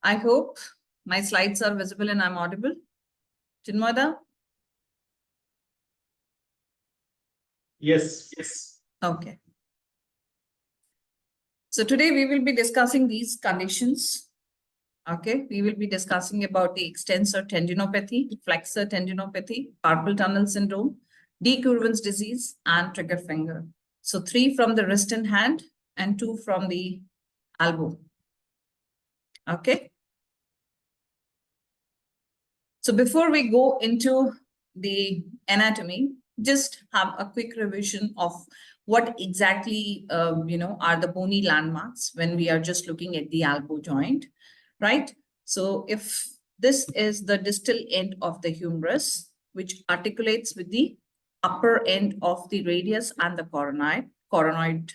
I hope my slides are visible and I'm audible. Chinmoda? Yes. Okay. So today we will be discussing these conditions. Okay, we will be discussing about the extensor tendinopathy, flexor tendinopathy, carpal tunnel syndrome, de Quervain's disease, and trigger finger. So 3 from the wrist and hand and 2 from the elbow. Okay. So before we go into the anatomy, just have a quick revision of what exactly are the bony landmarks when we are just looking at the elbow joint, right? So if this is the distal end of the humerus, which articulates with the upper end of the radius and the coronoid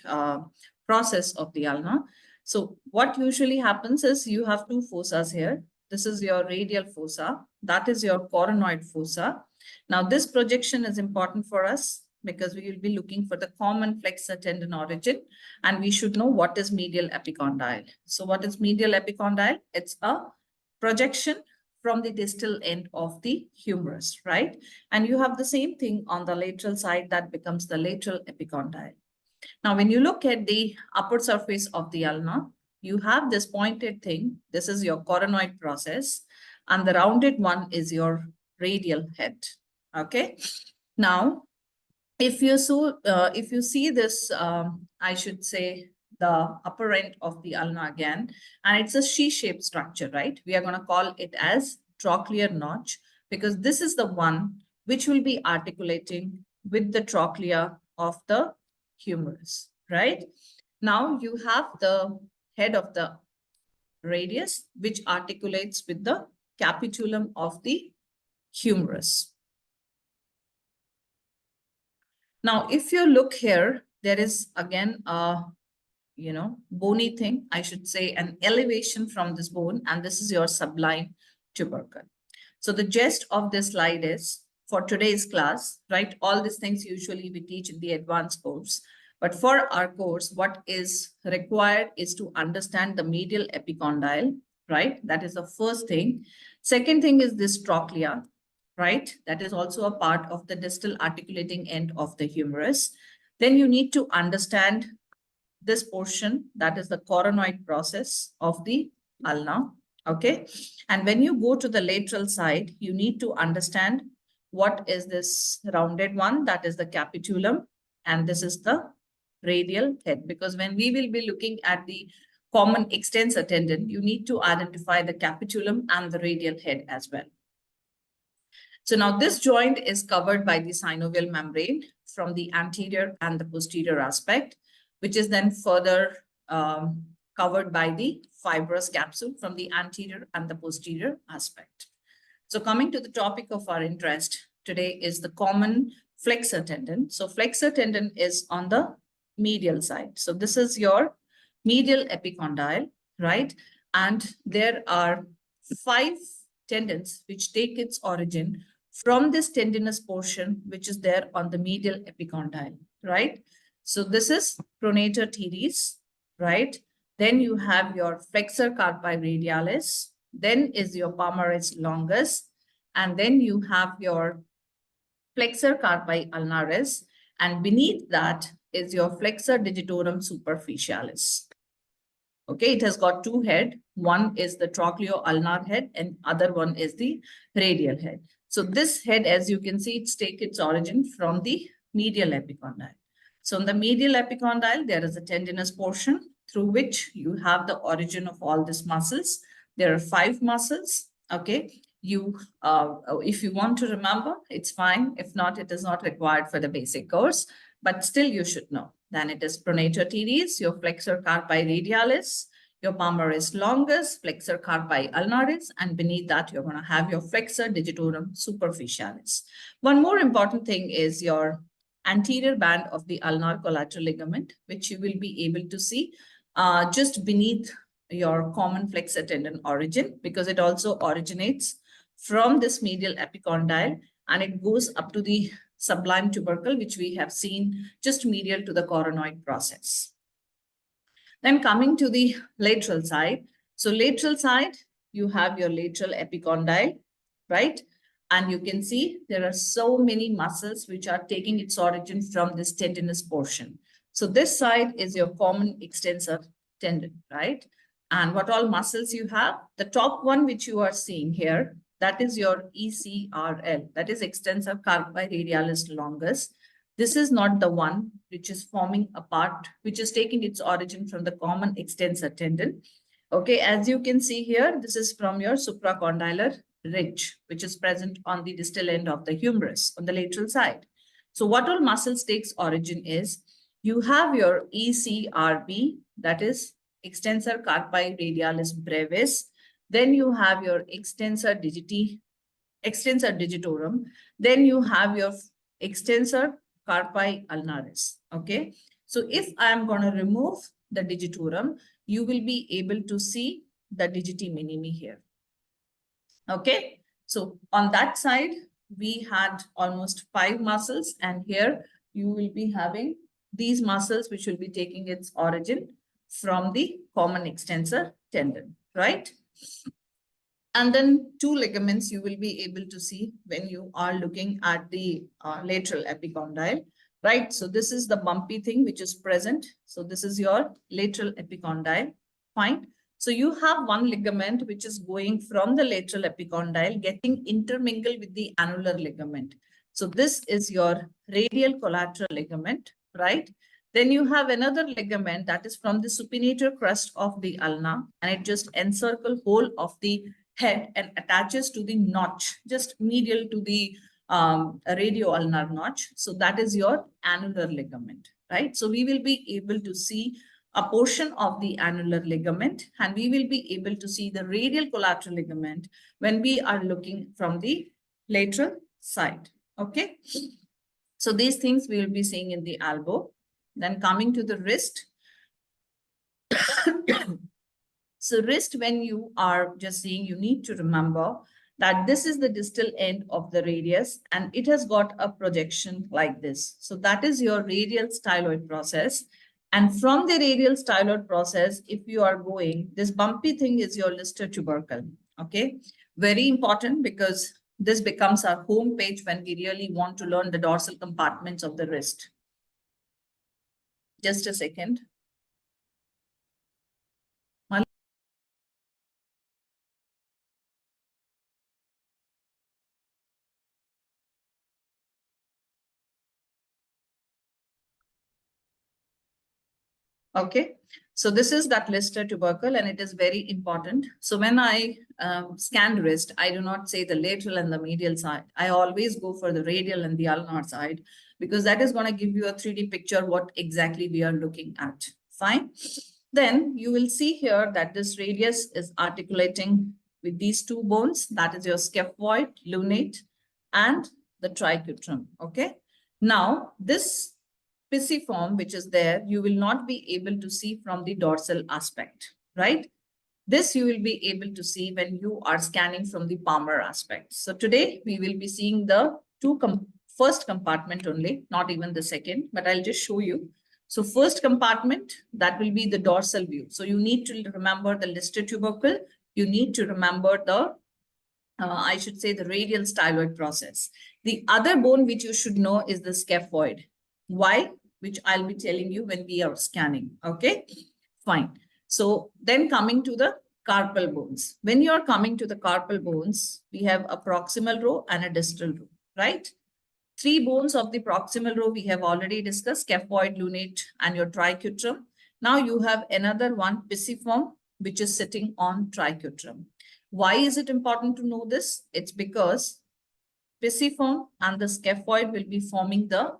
process of the ulna. So what usually happens is you have 2 fossas here. This is your radial fossa. That is your coronoid fossa. Now, this projection is important for us because we will be looking for the common flexor tendon origin, and we should know what is medial epicondyle. So what is medial epicondyle? It's a projection from the distal end of the humerus, right? And you have the same thing on the lateral side that becomes the lateral epicondyle. Now, when you look at the upper surface of the ulna, you have this pointed thing. This is your coronoid process, and the rounded one is your radial head. Okay. Now, if you see this, I should say the upper end of the ulna again, and it's a C-shaped structure, right? We are going to call it as trochlear notch because this is the one which will be articulating with the trochlea of the humerus, right? Now you have the head of the radius, which articulates with the capitulum of the humerus. Now, if you look here, there is again a bony thing, I should say, an elevation from this bone, and this is your sublime tubercle. So the gist of this slide is for today's class, right? All these things usually we teach in the advanced course. But for our course, what is required is to understand the medial epicondyle, right? That is the first thing. Second thing is this trochlea, right? That is also a part of the distal articulating end of the humerus. Then you need to understand this portion, that is the coronoid process of the ulna, okay? And when you go to the lateral side, you need to understand what is this rounded one, that is the capitulum, and this is the radial head, because when we will be looking at the common extensor tendon, you need to identify the capitulum and the radial head as well. So now this joint is covered by the synovial membrane from the anterior and the posterior aspect, which is then further covered by the fibrous capsule from the anterior and the posterior aspect. So coming to the topic of our interest today is the common flexor tendon. So flexor tendon is on the medial side. So this is your medial epicondyle, right? And there are 5 tendons which take its origin from this tendinous portion, which is there on the medial epicondyle, right? So this is pronator teres, right? Then you have your flexor carpi radialis, then is your palmaris longus, and then you have your flexor carpi ulnaris, and beneath that is your flexor digitorum superficialis. Okay, it has got 2 heads. One is the trochleo-ulnar head and other one is the radial head. So this head, as you can see, it's take its origin from the medial epicondyle. So in the medial epicondyle, there is a tendinous portion through which you have the origin of all these muscles. There are 5 muscles. Okay, if you want to remember, it's fine. If not, it is not required for the basic course, but still you should know. Then it is pronator teres, your flexor carpi radialis, your palmaris longus, flexor carpi ulnaris, and beneath that, you're going to have your flexor digitorum superficialis. One more important thing is your anterior band of the ulnar collateral ligament, which you will be able to see just beneath your common flexor tendon origin, because it also originates from this medial epicondyle and it goes up to the sublime tubercle, which we have seen just medial to the coronoid process. Then coming to the lateral side. So lateral side, you have your lateral epicondyle, right? And you can see there are so many muscles which are taking its origin from this tendinous portion. So this side is your common extensor tendon, right? And what all muscles you have? The top one which you are seeing here, that is your ECRL, that is extensor carpi radialis longus. This is not the one which is forming a part, which is taking its origin from the common extensor tendon. Okay, as you can see here, this is from your supracondylar ridge, which is present on the distal end of the humerus on the lateral side. So what all muscles takes origin is, you have your ECRB, that is extensor carpi radialis brevis. Then you have your extensor digitorum. Then you have your extensor carpi ulnaris. Okay. So if I am going to remove the digitorum, you will be able to see the digiti minimi here. Okay. So on that side, we had almost 5 muscles, and here you will be having these muscles which will be taking its origin from the common extensor tendon, right? And then 2 ligaments you will be able to see when you are looking at the lateral epicondyle, right? So this is the bumpy thing which is present. So this is your lateral epicondyle, fine. So you have one ligament which is going from the lateral epicondyle getting intermingled with the annular ligament. So this is your radial collateral ligament, right? Then you have another ligament that is from the supinator crust of the ulna, and it just encircles whole of the head and attaches to the notch, just medial to the radio-ulnar notch. So that is your annular ligament, right? So we will be able to see a portion of the annular ligament, and we will be able to see the radial collateral ligament when we are looking from the lateral side, okay? So these things we will be seeing in the elbow. Then coming to the wrist. So wrist, when you are just seeing, you need to remember that this is the distal end of the radius and it has got a projection like this. So that is your radial styloid process. And from the radial styloid process, if you are going, this bumpy thing is your Lister tubercle. Okay, very important because this becomes our home page when we really want to learn the dorsal compartments of the wrist. Just a second. Okay, so this is that Lister tubercle and it is very important. So when I scan wrist, I do not say the lateral and the medial side. I always go for the radial and the ulnar side because that is going to give you a 3D picture what exactly we are looking at. Fine. Then you will see here that this radius is articulating with these 2 bones. That is your scaphoid, lunate, and the triquetrum. Okay. Now this pisiform which is there, you will not be able to see from the dorsal aspect, right? This you will be able to see when you are scanning from the palmar aspect. So today we will be seeing the first compartment only, not even the second, but I'll just show you. So first compartment, that will be the dorsal view. So you need to remember the Lister tubercle. You need to remember the, I should say the radial styloid process. The other bone which you should know is the scaphoid. Why? Which I'll be telling you when we are scanning. Okay, fine. So then coming to the carpal bones. When you are coming to the carpal bones, we have a proximal row and a distal row, right? 3 bones of the proximal row we have already discussed, scaphoid, lunate, and your triquetrum. Now you have another one, pisiform, which is sitting on triquetrum. Why is it important to know this? It's because pisiform and the scaphoid will be forming the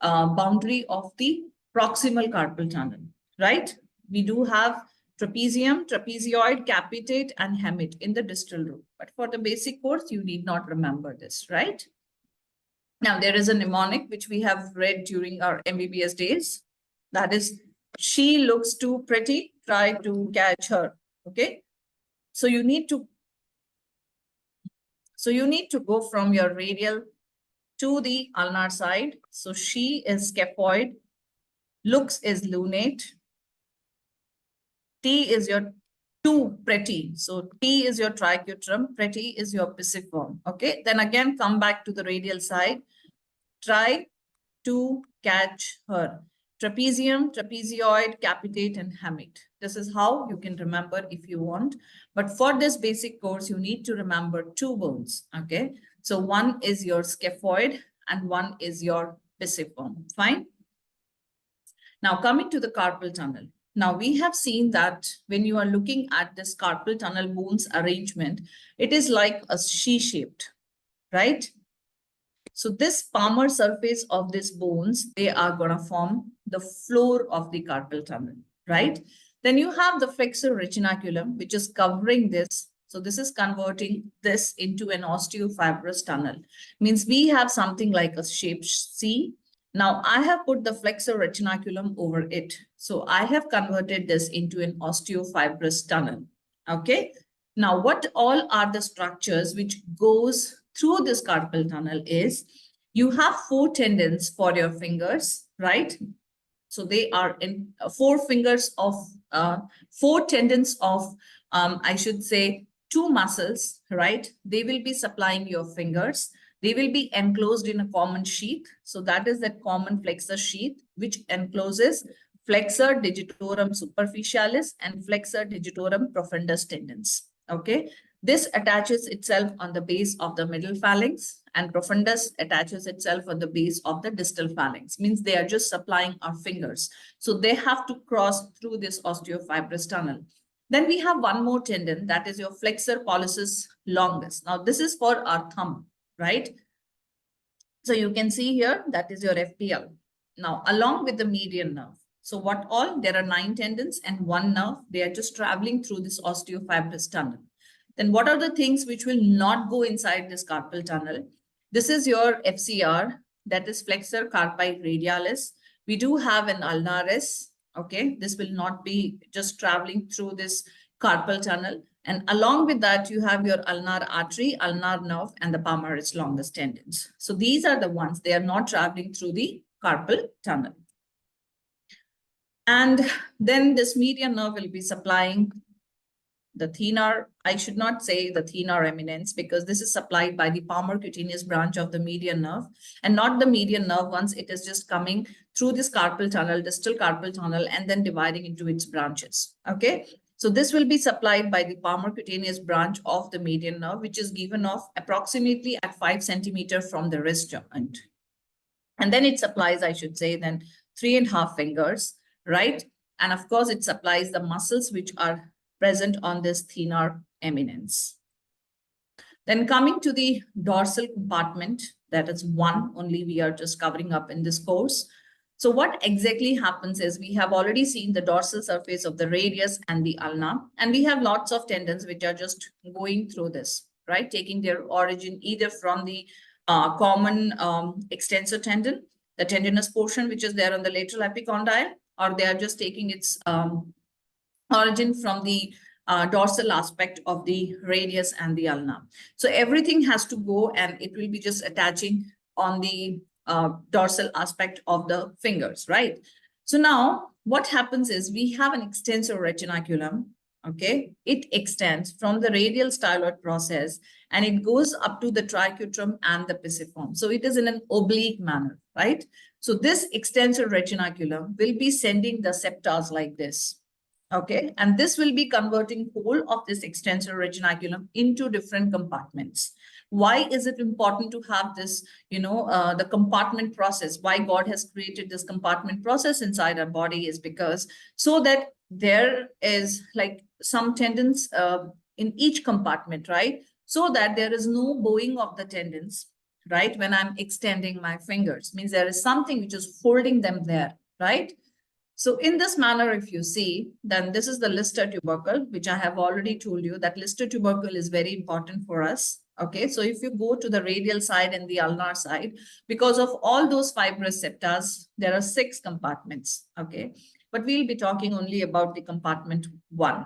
boundary of the proximal carpal tunnel, right? We do have trapezium, trapezoid, capitate, and hamate in the distal row. But for the basic course, you need not remember this, right? Now, there is a mnemonic which we have read during our MBBS days. That is, she looks too pretty, try to catch her, okay? So you need to go from your radial to the ulnar side. So she is scaphoid, looks is lunate, T is your two pretty. So T is your triquetrum, pretty is your pisiform. Okay, then again come back to the radial side. Try to catch her. Trapezium, trapezoid, capitate, and hamate. This is how you can remember if you want. But for this basic course, you need to remember two bones. Okay, so one is your scaphoid and one is your pisiform. Fine. Now coming to the carpal tunnel. Now we have seen that when you are looking at this carpal tunnel bones arrangement, it is like a C-shaped, right? So this palmar surface of these bones, they are going to form the floor of the carpal tunnel, right? Then you have the flexor retinaculum, which is covering this. So this is converting this into an osteofibrous tunnel. Means we have something like a shape C. Now I have put the flexor retinaculum over it. So I have converted this into an osteofibrous tunnel. Okay. Now what all are the structures which goes through this carpal tunnel is you have four tendons for your fingers, right? So they are in four tendons of, I should say, two muscles, right? They will be supplying your fingers. They will be enclosed in a common sheath. So that is that common flexor sheath, which encloses flexor digitorum superficialis and flexor digitorum profundus tendons. Okay, this attaches itself on the base of the middle phalanx and profundus attaches itself on the base of the distal phalanx. Means they are just supplying our fingers. So they have to cross through this osteofibrous tunnel. Then we have one more tendon, that is your flexor pollicis longus. Now this is for our thumb, right? So you can see here, that is your FPL. Now along with the median nerve. So what all? There are 9 tendons and one nerve. They are just traveling through this osteofibrous tunnel. Then what are the things which will not go inside this carpal tunnel? This is your FCR, that is flexor carpi radialis. We do have an ulnaris. Okay, this will not be just traveling through this carpal tunnel. And along with that, you have your ulnar artery, ulnar nerve, and the palmaris longus tendons. So these are the ones, they are not traveling through the carpal tunnel. And then this median nerve will be supplying the thenar, I should not say the thenar eminence, because this is supplied by the palmar cutaneous branch of the median nerve and not the median nerve once it is just coming through this carpal tunnel, distal carpal tunnel, and then dividing into its branches. Okay. So this will be supplied by the palmar cutaneous branch of the median nerve, which is given off approximately at 5 centimeters from the wrist joint. And then it supplies, I should say, then 3.5 fingers, right? And of course, it supplies the muscles which are present on this thenar eminence. Then coming to the dorsal compartment, that is one only we are just covering up in this course. So what exactly happens is we have already seen the dorsal surface of the radius and the ulna, and we have lots of tendons which are just going through this, right? Taking their origin either from the common extensor tendon, the tendinous portion which is there on the lateral epicondyle, or they are just taking its origin from the dorsal aspect of the radius and the ulna. So everything has to go and it will be just attaching on the dorsal aspect of the fingers, right? So now what happens is we have an extensor retinaculum. Okay, it extends from the radial styloid process and it goes up to the triquetrum and the pisiform. So it is in an oblique manner, right? So this extensor retinaculum will be sending the septars like this. Okay, and this will be converting whole of this extensor retinaculum into different compartments. Why is it important to have this, the compartment process? Why God has created this compartment process inside our body is because so that there is like some tendons in each compartment, right? So that there is no bowing of the tendons, right? When I'm extending my fingers, means there is something which is holding them there, right? So in this manner, if you see, then this is the Lister tubercle, which I have already told you that Lister tubercle is very important for us. Okay, so if you go to the radial side and the ulnar side, because of all those fibrous septars, there are 6 compartments. Okay, but we'll be talking only about the compartment 1.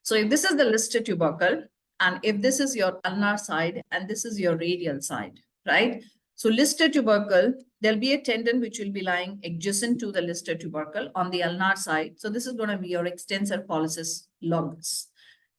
So if this is the Lister tubercle, and if this is your ulnar side, and this is your radial side, right? So Lister tubercle there'll be a tendon which will be lying adjacent to the listed tubercle on the ulnar side. So this is going to be your extensor pollicis longus.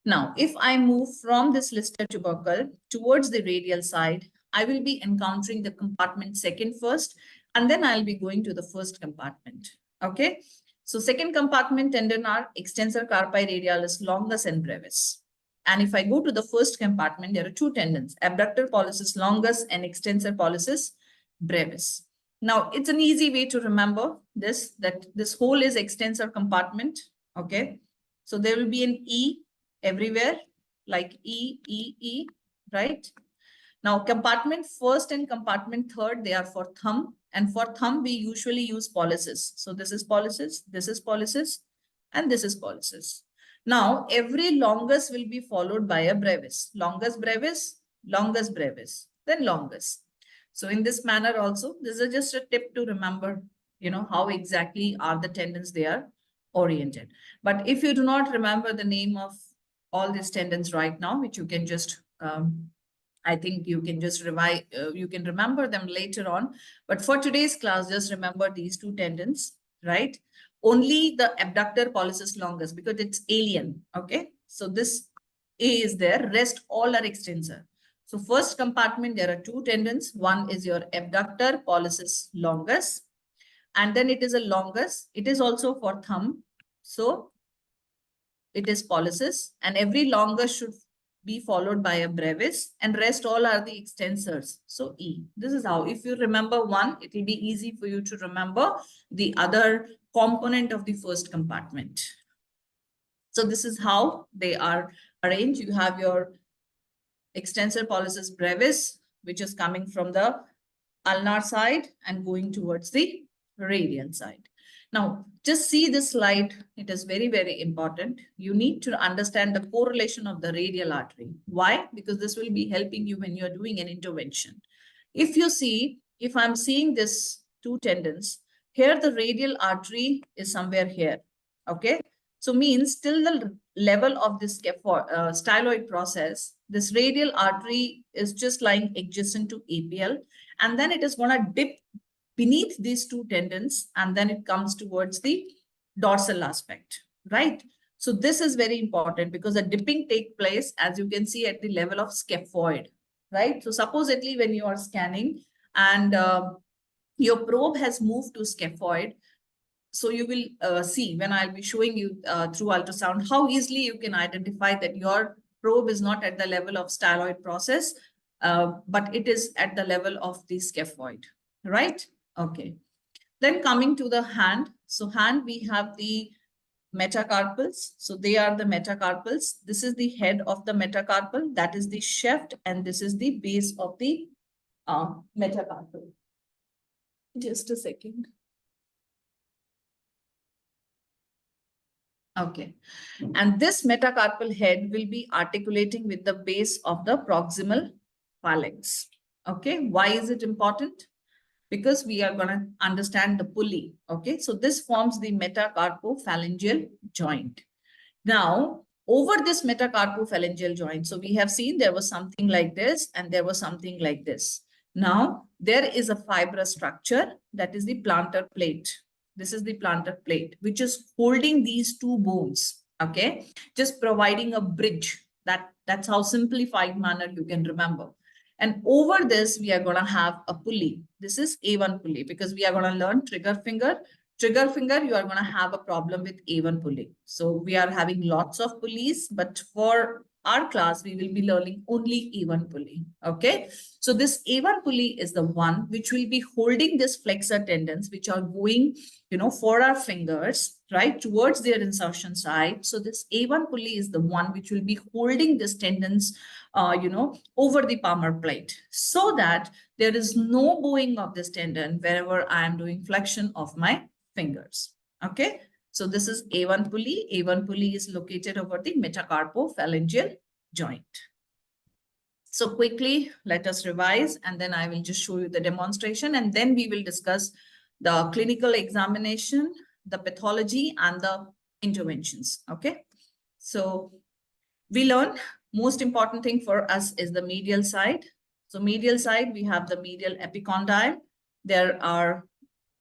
Now, if I move from this listed tubercle towards the radial side, I will be encountering the compartment second first, and then I'll be going to the first compartment. Okay. So second compartment tendon are extensor carpi radialis longus and brevis. And if I go to the first compartment, there are two tendons, abductor pollicis longus and extensor pollicis brevis. Now, it's an easy way to remember this, that this whole is extensor compartment. Okay. So there will be an E everywhere, like E, E, E, right? Now, compartment first and compartment third, they are for thumb. And for thumb, we usually use pollicis. So this is pollicis, and this is pollicis. Now, every longus will be followed by a brevis. Longus brevis, then longus. So in this manner also, this is just a tip to remember, how exactly are the tendons they are oriented. But if you do not remember the name of all these tendons right now, which you can just, I think you can just revise, you can remember them later on. But for today's class, just remember these two tendons, right? Only the abductor pollicis longus, because it's alien, okay? So this A is there, rest all are extensor. So first compartment, there are two tendons. One is your abductor pollicis longus, and then it is a longus. It is also for thumb. So it is pollicis, and every longus should be followed by a brevis, and rest all are the extensors. So E. This is how, if you remember one, it will be easy for you to remember the other component of the first compartment. So this is how they are arranged. You have your extensor pollicis brevis, which is coming from the ulnar side and going towards the radial side. Now, just see this slide. It is very, very important. You need to understand the correlation of the radial artery. Why? Because this will be helping you when you're doing an intervention. If you see, if I'm seeing this two tendons, here the radial artery is somewhere here. Okay. So means till the level of this styloid process, this radial artery is just lying adjacent to APL, and then it is going to dip beneath these two tendons, and then it comes towards the dorsal aspect, right? So this is very important because the dipping takes place, as you can see, at the level of scaphoid, right? So supposedly when you are scanning and your probe has moved to scaphoid, so you will see when I'll be showing you through ultrasound how easily you can identify that your probe is not at the level of styloid process, but it is at the level of the scaphoid, right? Okay. Then coming to the hand. So hand, we have the metacarpals. So they are the metacarpals. This is the head of the metacarpal. That is the shaft, and this is the base of the metacarpal. Just a second. Okay. And this metacarpal head will be articulating with the base of the proximal phalanx. Okay. Why is it important? Because we are going to understand the pulley. Okay. So this forms the metacarpophalangeal joint. Now, over this metacarpophalangeal joint, so we have seen there was something like this and there was something like this. Now, there is a fibrous structure that is the plantar plate. This is the plantar plate, which is holding these two bones, okay? Just providing a bridge. That's how simplified manner you can remember. And over this, we are going to have a pulley. This is A1 pulley because we are going to learn trigger finger. Trigger finger, you are going to have a problem with A1 pulley. So we are having lots of pulleys, but for our class, we will be learning only A1 pulley. Okay. So this A1 pulley is the one which will be holding this flexor tendons, which are going, for our fingers, right, towards their insertion side. So this A1 pulley is the one which will be holding these tendons, over the palmar plate, so that there is no bowing of this tendon wherever I am doing flexion of my fingers. Okay. So this is A1 pulley. A1 pulley is located over the metacarpophalangeal joint. So quickly, let us revise, and then I will just show you the demonstration, and then we will discuss the clinical examination, the pathology, and the interventions. Okay. So we learn most important thing for us is the medial side. So medial side, we have the medial epicondyle. there are,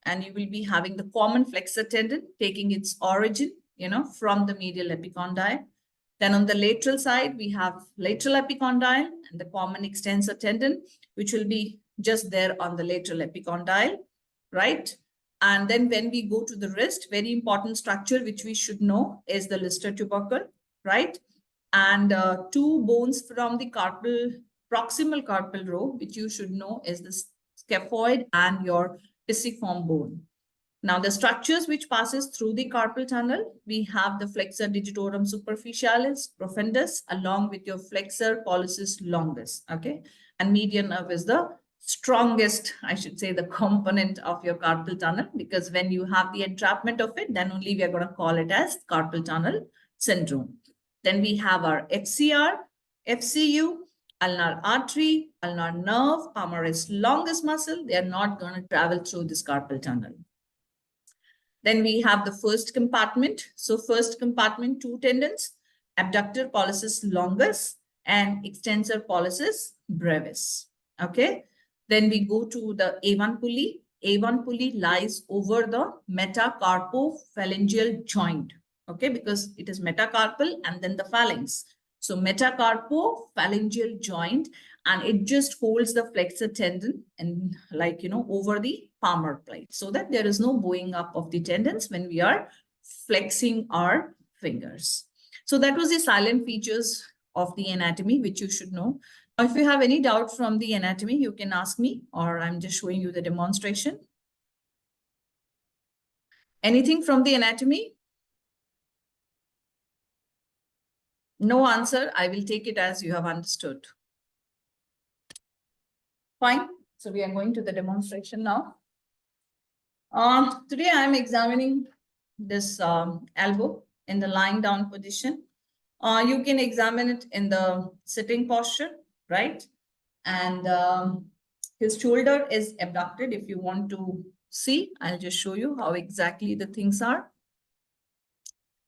and you will be having the common flexor tendon taking its origin, from the medial epicondyle. Then on the lateral side, we have lateral epicondyle and the common extensor tendon, which will be just there on the lateral epicondyle, right? And then when we go to the wrist, very important structure which we should know is the Lister tubercle, right? And two bones from the proximal carpal row, which you should know is the scaphoid and your pisiform bone. Now, the structures which passes through the carpal tunnel, we have the flexor digitorum superficialis, profundus, along with your flexor pollicis longus, okay? And median nerve is the strongest, I should say, the component of your carpal tunnel, because when you have the entrapment of it, then only we are going to call it as carpal tunnel syndrome. Then we have our FCR, FCU, ulnar artery, ulnar nerve, palmaris longus muscle. They are not going to travel through this carpal tunnel. Then we have the first compartment. So first compartment, two tendons, abductor pollicis longus and extensor pollicis brevis. Okay. Then we go to the A1 pulley. A1 pulley lies over the metacarpophalangeal joint. Okay, because it is metacarpal and then the phalanx. So metacarpophalangeal joint, and it just holds the flexor tendon and over the palmar plate, so that there is no bowing up of the tendons when we are flexing our fingers. So that was the silent features of the anatomy, which you should know. If you have any doubt from the anatomy, you can ask me, or I'm just showing you the demonstration. Anything from the anatomy? No answer. I will take it as you have understood. Fine. So we are going to the demonstration now. Today I am examining this elbow in the lying down position. You can examine it in the sitting posture, right? And his shoulder is abducted. If you want to see, I'll just show you how exactly the things are.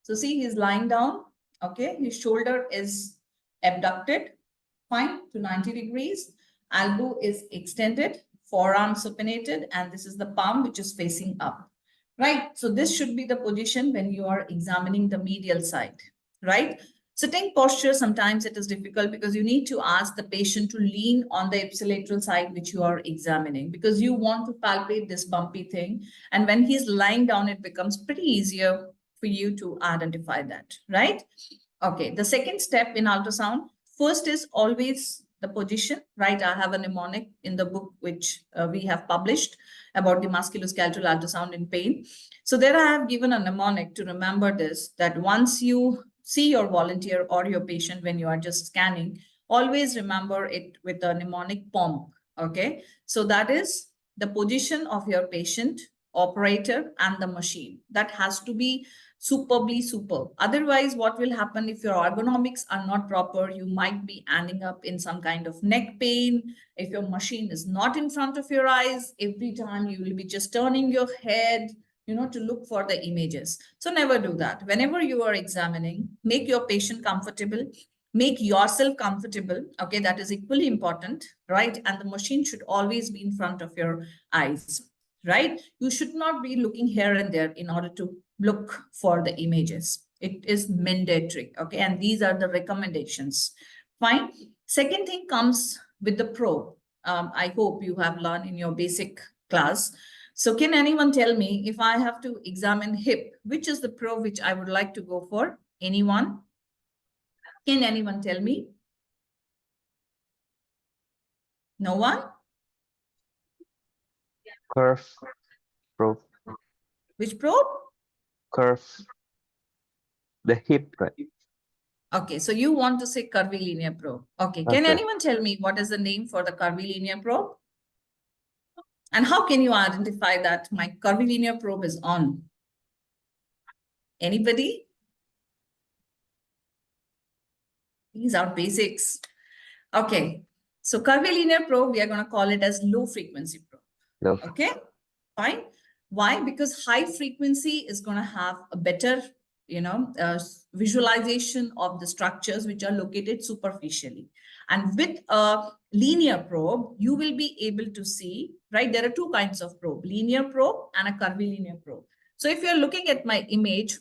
So see, he's lying down. Okay, his shoulder is abducted, fine, to 90 degrees. Elbow is extended, forearm supinated, and this is the palm which is facing up, right? So this should be the position when you are examining the medial side, right? Sitting posture, sometimes it is difficult because you need to ask the patient to lean on the ipsilateral side which you are examining, because you want to palpate this bumpy thing. And when he's lying down, it becomes pretty easier for you to identify that, right? Okay, the second step in ultrasound, first is always the position, right? I have a mnemonic in the book which we have published about the musculoskeletal ultrasound in pain. So there I have given a mnemonic to remember this, that once you see your volunteer or your patient when you are just scanning, always remember it with a mnemonic POMP, okay? So that is the position of your patient, operator, and the machine. That has to be superbly superb. Otherwise, what will happen if your ergonomics are not proper? You might be ending up in some kind of neck pain. If your machine is not in front of your eyes, every time you will be just turning your head, to look for the images. So never do that. Whenever you are examining, make your patient comfortable, make yourself comfortable. Okay, that is equally important, right? And the machine should always be in front of your eyes, right? You should not be looking here and there in order to look for the images. It is mandatory, okay? And these are the recommendations. Fine. Second thing comes with the probe. I hope you have learned in your basic class. So can anyone tell me, if I have to examine hip, which is the probe which I would like to go for? Anyone? Can anyone tell me? No one? Curve probe. Which probe? Curve. The hip, right? Okay, so you want to say curvilinear probe. Okay, can anyone tell me what is the name for the curvilinear probe? And how can you identify that my curvilinear probe is on? Anybody? These are basics. Okay, so curvilinear probe, we are going to call it as low frequency probe. No. Okay, fine. Why? Because high frequency is going to have a better, visualization of the structures which are located superficially. And with a linear probe, you will be able to see right? There are two kinds of probe, linear probe and a curvilinear probe. So if you're looking at my image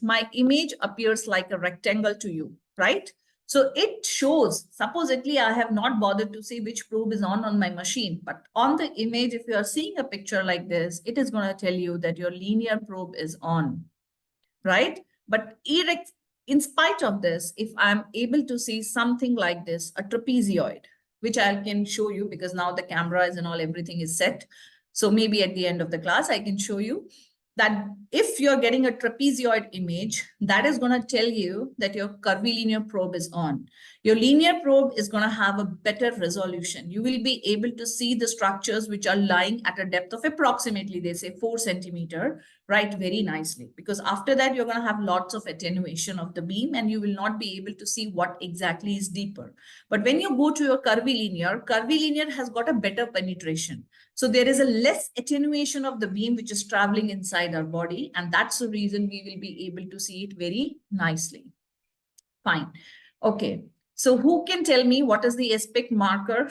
appears like a rectangle to you, right? So it shows, supposedly I have not bothered to see which probe is on my machine, but on the image, if you are seeing a picture like this, it is going to tell you that your linear probe is on, right? But in spite of this, if I'm able to see something like this, a trapezoid, which I can show you because now the camera is and all, everything is set. So maybe at the end of the class, I can show you that if you're getting a trapezoid image, that is going to tell you that your curvilinear probe is on. Your linear probe is going to have a better resolution. You will be able to see the structures which are lying at a depth of approximately, they say 4 centimeter, right, very nicely. Because after that, you're going to have lots of attenuation of the beam and you will not be able to see what exactly is deeper. But when you go to your curvilinear has got a better penetration. So there is a less attenuation of the beam which is traveling inside our body. And that's the reason we will be able to see it very nicely. Fine. Okay. So who can tell me what is the aspect marker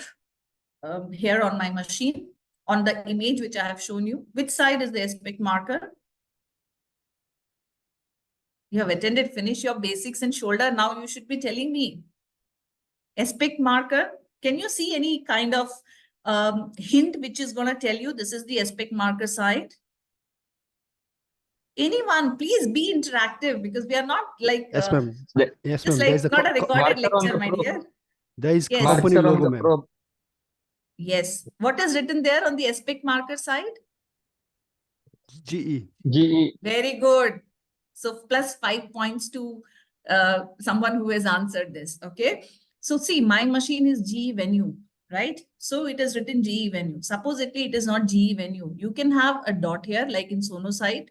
here on my machine, on the image which I have shown you? Which side is the aspect marker? You have attended, finish your basics and shoulder. Now you should be telling me. Aspect marker. Can you see any kind of hint which is going to tell you this is the aspect marker side? Anyone, please be interactive because we are not like Yes, ma'am. The Yes, just ma'am. There like is a not a recorded marker on lecture, the my probe. dear. there is Yes. company Marker on logo, the ma'am. probe. Yes. What is written there on the aspect marker side? GE. GE. Very good. So plus 5 points to someone who has answered this. Okay. So see, my machine is GE venue, right? So it is written GE venue. Supposedly it is not GE venue. You can have a dot here like in Sonosite,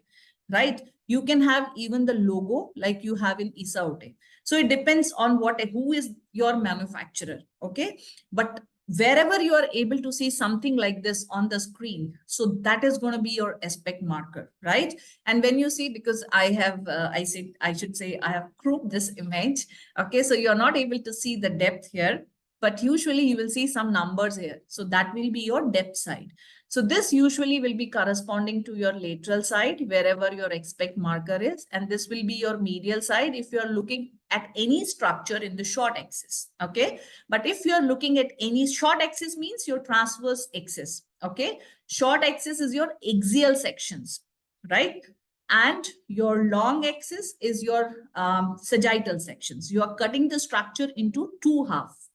right? You can have even the logo like you have in Isaote. So it depends on who is your manufacturer. Okay. But wherever you are able to see something like this on the screen, so that is going to be your aspect marker, right? And when you see, because I have I should say I have cropped this image, okay, so you're not able to see the depth here, but usually you will see some numbers here, so that will be your depth side. So this usually will be corresponding to your lateral side, wherever your aspect marker is, and this will be your medial side if you're looking at any structure in the short axis, okay? But if you're looking at any short axis means your transverse axis, okay? Short axis is your axial sections, right? And your long axis is your sagittal sections. You are cutting the structure into two halves,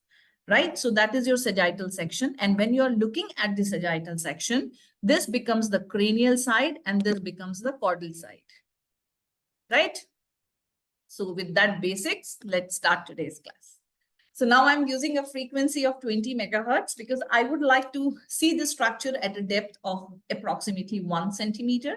right? So that is your sagittal section. And when you're looking at the sagittal section, this becomes the cranial side and this becomes the caudal side, right? So with that basics, let's start today's class. So now I'm using a frequency of 20 megahertz because I would like to see the structure at a depth of approximately 1 centimeter,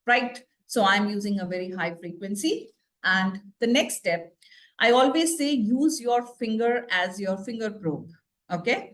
right? So I'm using a very high frequency. And the next step, I always say use your finger as your finger probe, okay?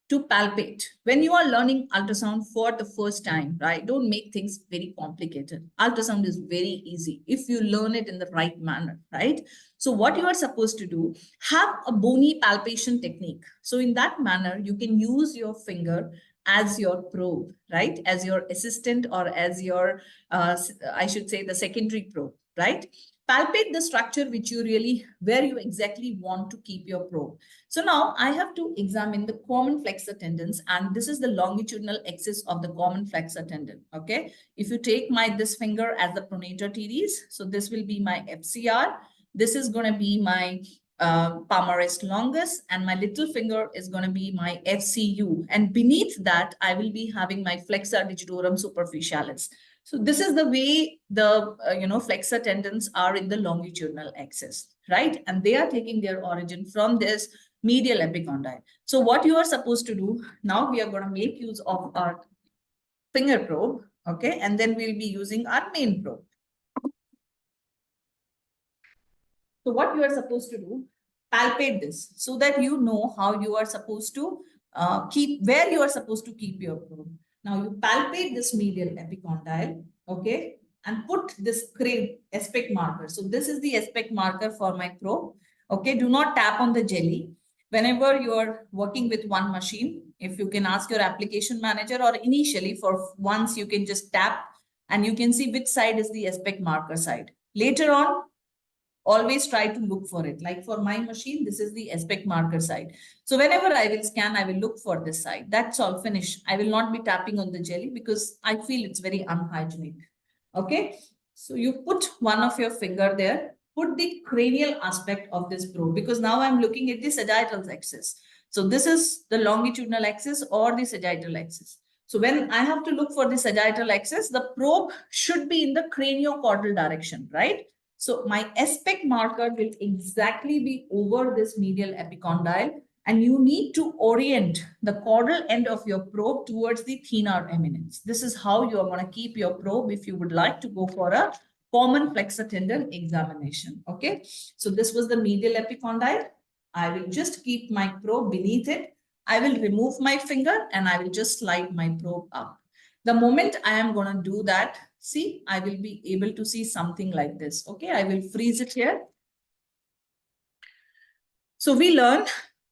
To palpate. When you are learning ultrasound for the first time, right? Don't make things very complicated. Ultrasound is very easy if you learn it in the right manner, right? So what you are supposed to do, have a bony palpation technique. So in that manner, you can use your finger as your probe, right? As your assistant or as your, I should say the secondary probe, right? Palpate the structure which you really, where you exactly want to keep your probe. So now I have to examine the common flexor tendons, and this is the longitudinal axis of the common flexor tendon. Okay. If you take this finger as the pronator teres, so this will be my FCR. This is going to be my palmaris longus, and my little finger is going to be my FCU. And beneath that, I will be having my flexor digitorum superficialis. So this is the way the flexor tendons are in the longitudinal axis, right? And they are taking their origin from this medial epicondyle. So what you are supposed to do, now we are going to make use of our finger probe, okay? And then we'll be using our main probe. So what you are supposed to do, palpate this so that you know how you are supposed to where you are supposed to keep your probe. Now you palpate this medial epicondyle, okay, and put this aspect marker. So this is the aspect marker for my probe, okay. Do not tap on the jelly. Whenever you are working with one machine, If you can ask your application manager, or initially for once you can just tap and you can see which side is the aspect marker side. Later on, always try to look for it. Like for my machine, this is the aspect marker side. So whenever I will scan, I will look for this side. That's all, finish. I will not be tapping on the jelly because I feel it's very unhygienic. Okay. So you put one of your finger there, put the cranial aspect of this probe, because now I'm looking at the sagittal axis. So this is the longitudinal axis or the sagittal axis. So when I have to look for the sagittal axis, the probe should be in the craniocaudal direction, right? So my aspect marker will exactly be over this medial epicondyle, and you need to orient the caudal end of your probe towards the thenar eminence. This is how you are going to keep your probe if you would like to go for a common flexor tendon examination. Okay, so this was the medial epicondyle. I will just keep my probe beneath it. I will remove my finger and I will just slide my probe up. The moment I am going to do that, see, I will be able to see something like this. Okay, I will freeze it here. So we learned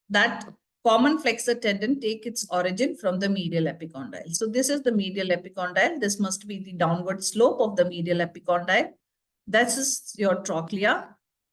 that common flexor tendon take its origin from the medial epicondyle. So this is the medial epicondyle. This must be the downward slope of the medial epicondyle. This is your trochlea.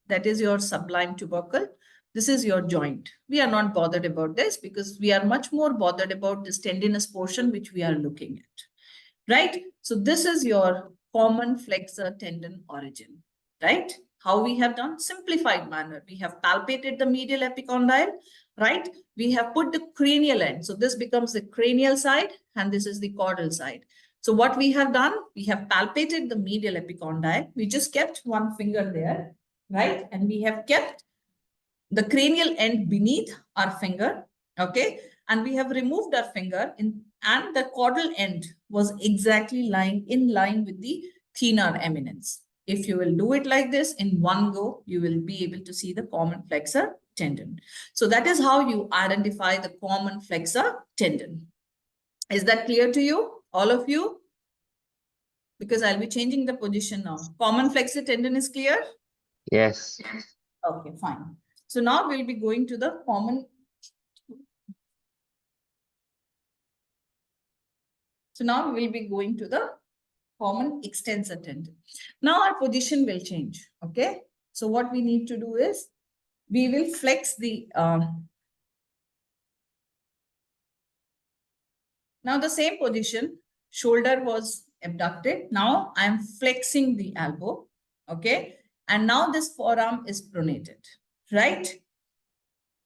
That is your sublime tubercle. This is your joint. We are not bothered about this because we are much more bothered about this tendinous portion which we are looking at, right? So this is your common flexor tendon origin, right? How we have done? Simplified manner. We have palpated the medial epicondyle, right? We have put the cranial end. So this becomes the cranial side and this is the caudal side. So what we have done, we have palpated the medial epicondyle. We just kept one finger there, right? And we have kept the cranial end beneath our finger, okay? And we have removed our finger and the caudal end was exactly lying in line with the thenar eminence. If you will do it like this in one go, you will be able to see the common flexor tendon. So that is how you identify the common flexor tendon. Is that clear to you, all of you? Because I'll be changing the position now. Common flexor tendon is clear? Yes. Okay, fine. So now we'll be going to the common. So now we'll be going to the common extensor tendon. Now our position will change. Okay. So what we need to do is we will flex the. Now the same position, shoulder was abducted. Now I am flexing the elbow. Okay. And now this forearm is pronated, right?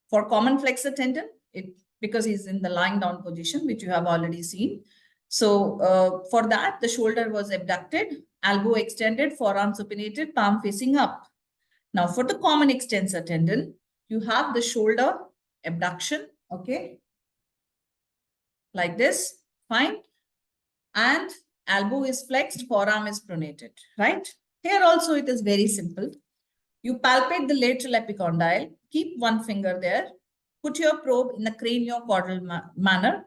For common flexor tendon, because he's in the lying down position, which you have already seen. So for that, the shoulder was abducted, elbow extended, forearm supinated, palm facing up. Now for the common extensor tendon, you have the shoulder abduction, okay, like this, fine. And elbow is flexed, forearm is pronated, right? Here also it is very simple. You palpate the lateral epicondyle, keep one finger there, put your probe in the craniocaudal manner,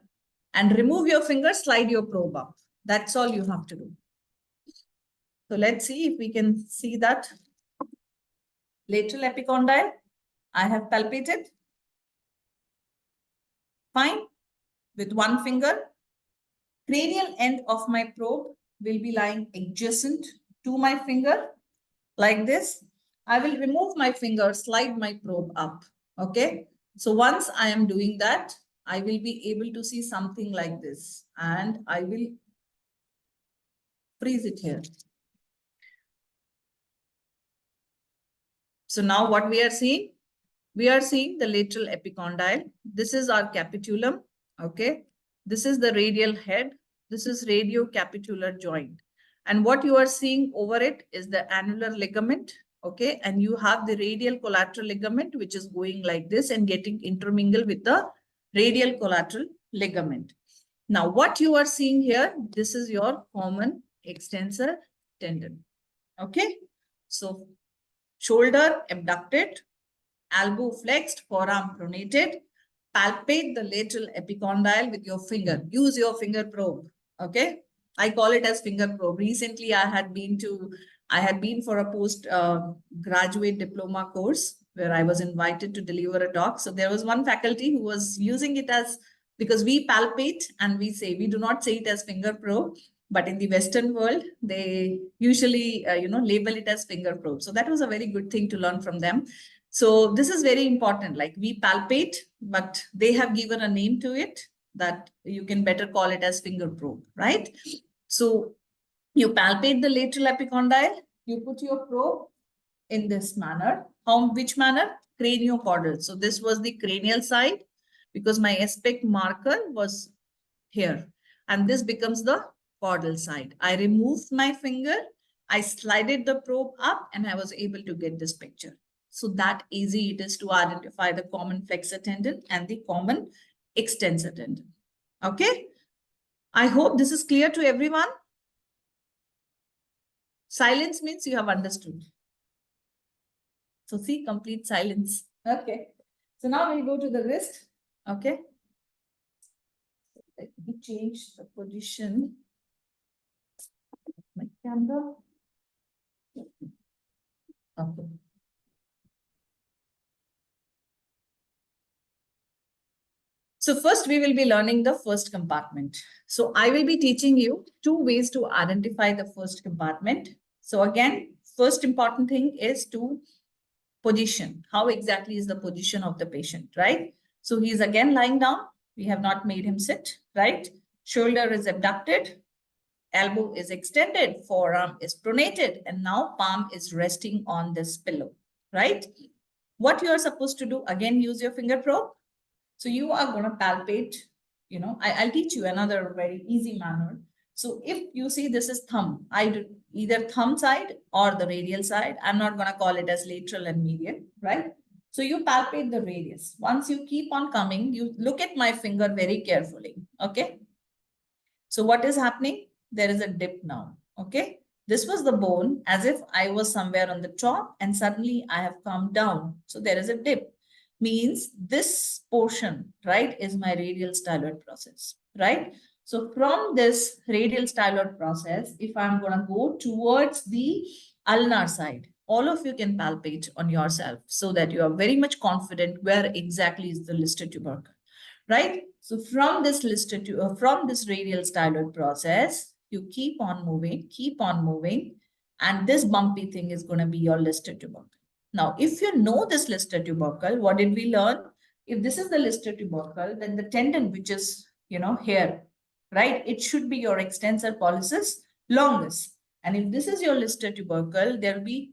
and remove your finger, slide your probe up. That's all you have to do. So let's see if we can see that. Lateral epicondyle, I have palpated. Fine. With one finger. Cranial end of my probe will be lying adjacent to my finger, like this. I will remove my finger, slide my probe up. Okay. So once I am doing that, I will be able to see something like this. And I will freeze it here. So now what we are seeing? We are seeing the lateral epicondyle. This is our capitulum. Okay. This is the radial head. This is radiocapitular joint. And what you are seeing over it is the annular ligament. Okay. And you have the radial collateral ligament, which is going like this and getting intermingled with the radial collateral ligament. Now, what you are seeing here, this is your common extensor tendon. Okay. So shoulder abducted, elbow flexed, forearm pronated. Palpate the lateral epicondyle with your finger. Use your finger probe. Okay. I call it as finger probe. Recently, I had been for a post graduate diploma course where I was invited to deliver a talk. So there was one faculty who was using it as because we palpate and we say, we do not say it as finger probe, but in the Western world, they usually, label it as finger probe. So that was a very good thing to learn from them. So this is very important. Like we palpate, but they have given a name to it that you can better call it as finger probe, right? So you palpate the lateral epicondyle, you put your probe in this manner. Which manner? Craniocaudal. So this was the cranial side because my aspect marker was here. And this becomes the caudal side. I removed my finger, I slided the probe up, and I was able to get this picture. So that easy it is to identify the common flexor tendon and the common extensor tendon. Okay. I hope this is clear to everyone. Silence means you have understood. So see, complete silence. Okay. So now we'll go to the wrist. Okay. Let me change the position of my camera. Okay. So first we will be learning the first compartment. So I will be teaching you 2 ways to identify the first compartment. So again, first important thing is to position. How exactly is the position of the patient, right? So he is again lying down. We have not made him sit, right? Shoulder is abducted, elbow is extended, forearm is pronated, and now palm is resting on this pillow, right? What you are supposed to do, again, use your finger probe. So you are going to palpate, I'll teach you another very easy manner. So if you see this is thumb, I do either thumb side or the radial side. I'm not going to call it as lateral and medial, right? So you palpate the radius. Once you keep on coming, you look at my finger very carefully, okay? So what is happening? There is a dip now, okay? This was the bone as if I was somewhere on the top and suddenly I have come down. So there is a dip. Means this portion, right, is my radial styloid process, right? So from this radial styloid process, if I'm going to go towards the ulnar side, all of you can palpate on yourself so that you are very much confident where exactly is the listed tubercle, right? So from this from this radial styloid process, you keep on moving, and this bumpy thing is going to be your listed tubercle. Now, if you know this listed tubercle, what did we learn? If this is the listed tubercle, then the tendon, which is, here, right? It should be your extensor pollicis longus. And if this is your listed tubercle, there will be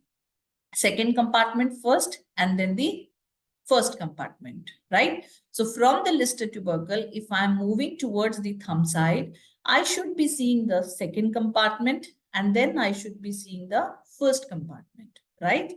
second compartment first and then the first compartment, right? So from the listed tubercle, if I'm moving towards the thumb side, I should be seeing the second compartment and then I should be seeing the first compartment, right?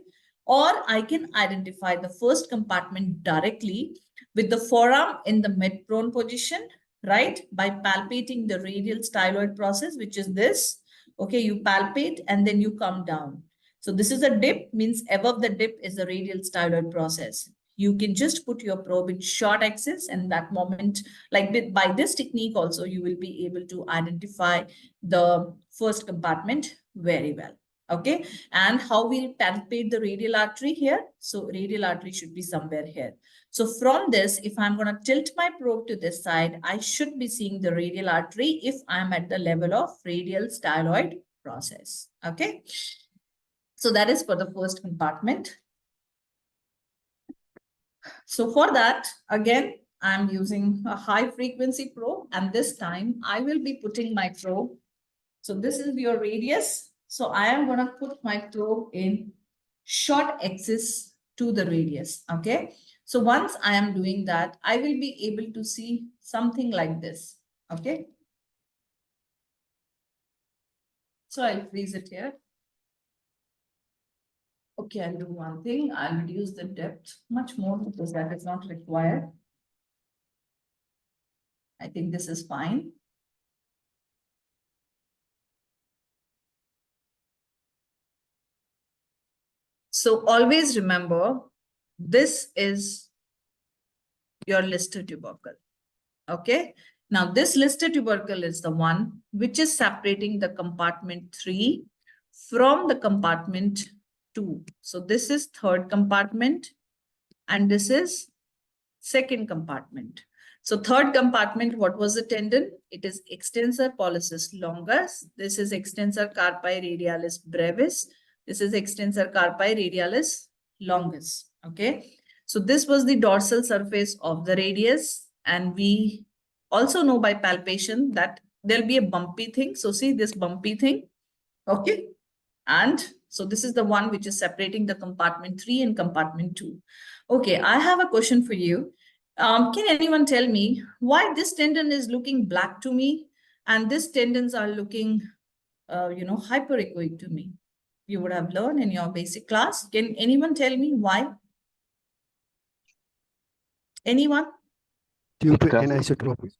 Or I can identify the first compartment directly with the forearm in the mid-prone position, right? By palpating the radial styloid process, which is this. Okay, you palpate and then you come down. So this is a dip, means above the dip is the radial styloid process. You can just put your probe in short axis, and that moment, like by this technique also, you will be able to identify the first compartment very well. Okay, and how we'll palpate the radial artery here? So radial artery should be somewhere here. So from this, if I'm going to tilt my probe to this side, I should be seeing the radial artery if I'm at the level of radial styloid process. Okay. So that is for the first compartment. So for that, again, I'm using a high frequency probe, and this time I will be putting my probe. So this is your radius. So I am going to put my probe in short axis to the radius. Okay. So once I am doing that, I will be able to see something like this. Okay. So I'll freeze it here. Okay, I'll do one thing. I'll reduce the depth much more because that is not required. I think this is fine. So always remember, this is your listed tubercle. Okay. Now this listed tubercle is the one which is separating the compartment 3 from the compartment 2. So this is third compartment and this is second compartment. So third compartment, what was the tendon? It is extensor pollicis longus. This is extensor carpi radialis brevis. This is extensor carpi radialis longus. Okay. So this was the dorsal surface of the radius. And we also know by palpation that there'll be a bumpy thing. So see this bumpy thing. Okay. And so this is the one which is separating the compartment 3 and compartment 2. Okay, I have a question for you. Can anyone tell me why this tendon is looking black to me and these tendons are looking, hyperechoic to me? You would have learned in your basic class. Can anyone tell me why? Anyone? Due to Because anisotropy.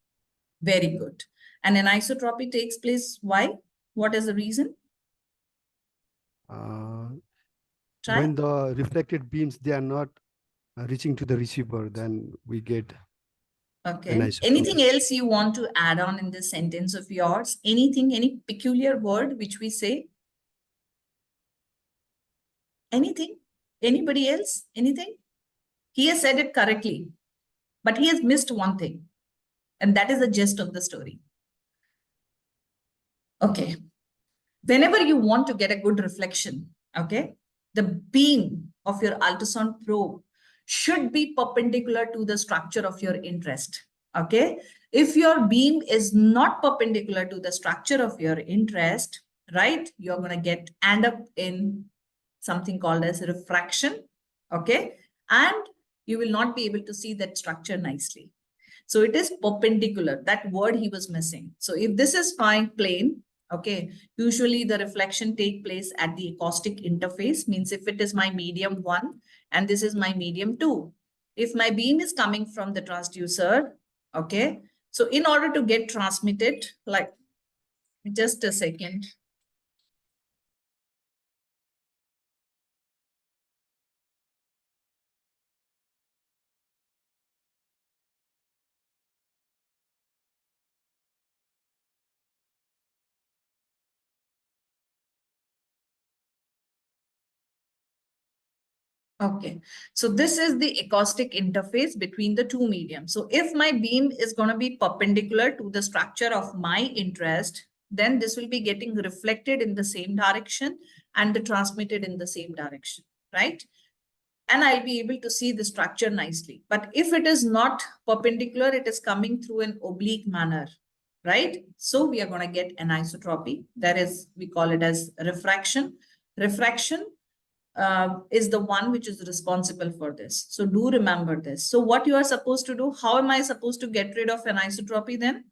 Very good. And anisotropy takes place, why? What is the reason? Try. When the reflected beams, they are not reaching to the receiver, then we get Okay. anisotropy. Anything else you want to add on in this sentence of yours? Anything, any peculiar word which we say? Anything? Anybody else? Anything? He has said it correctly, but he has missed one thing. And that is the gist of the story. Okay. Whenever you want to get a good reflection, okay, the beam of your ultrasound probe should be perpendicular to the structure of your interest. Okay. If your beam is not perpendicular to the structure of your interest, right, you're going to end up in something called as refraction. Okay. And you will not be able to see that structure nicely. So it is perpendicular. That word he was missing. So if this is fine plane, okay, usually the reflection take place at the acoustic interface, means if it is my medium 1 and this is my medium 2. If my beam is coming from the transducer, okay, so in order to get transmitted, like just a second. Okay, so this is the acoustic interface between the two mediums. So if my beam is going to be perpendicular to the structure of my interest, then this will be getting reflected in the same direction and transmitted in the same direction, right? And I'll be able to see the structure nicely. But if it is not perpendicular, it is coming through an oblique manner, right? So we are going to get anisotropy. That is, we call it as refraction. Refraction is the one which is responsible for this. So do remember this. So what you are supposed to do, how am I supposed to get rid of anisotropy then?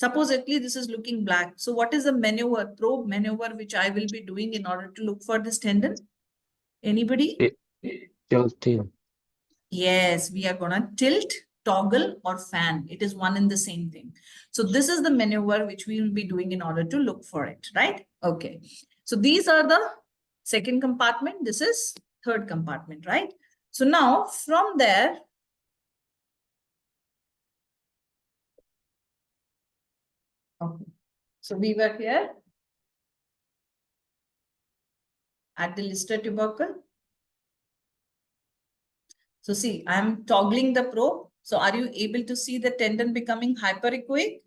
Supposedly this is looking black. So what is the maneuver, probe maneuver, which I will be doing in order to look for this tendon? Anybody? tilting. Yes, we are going to tilt, toggle, or fan. It is one and the same thing. So this is the maneuver which we will be doing in order to look for it, right? Okay. So these are the second compartment. This is third compartment, right? So now from there, okay. So we were here at the Lister tubercle. So see, I'm toggling the probe. So are you able to see the tendon becoming hyperechoic?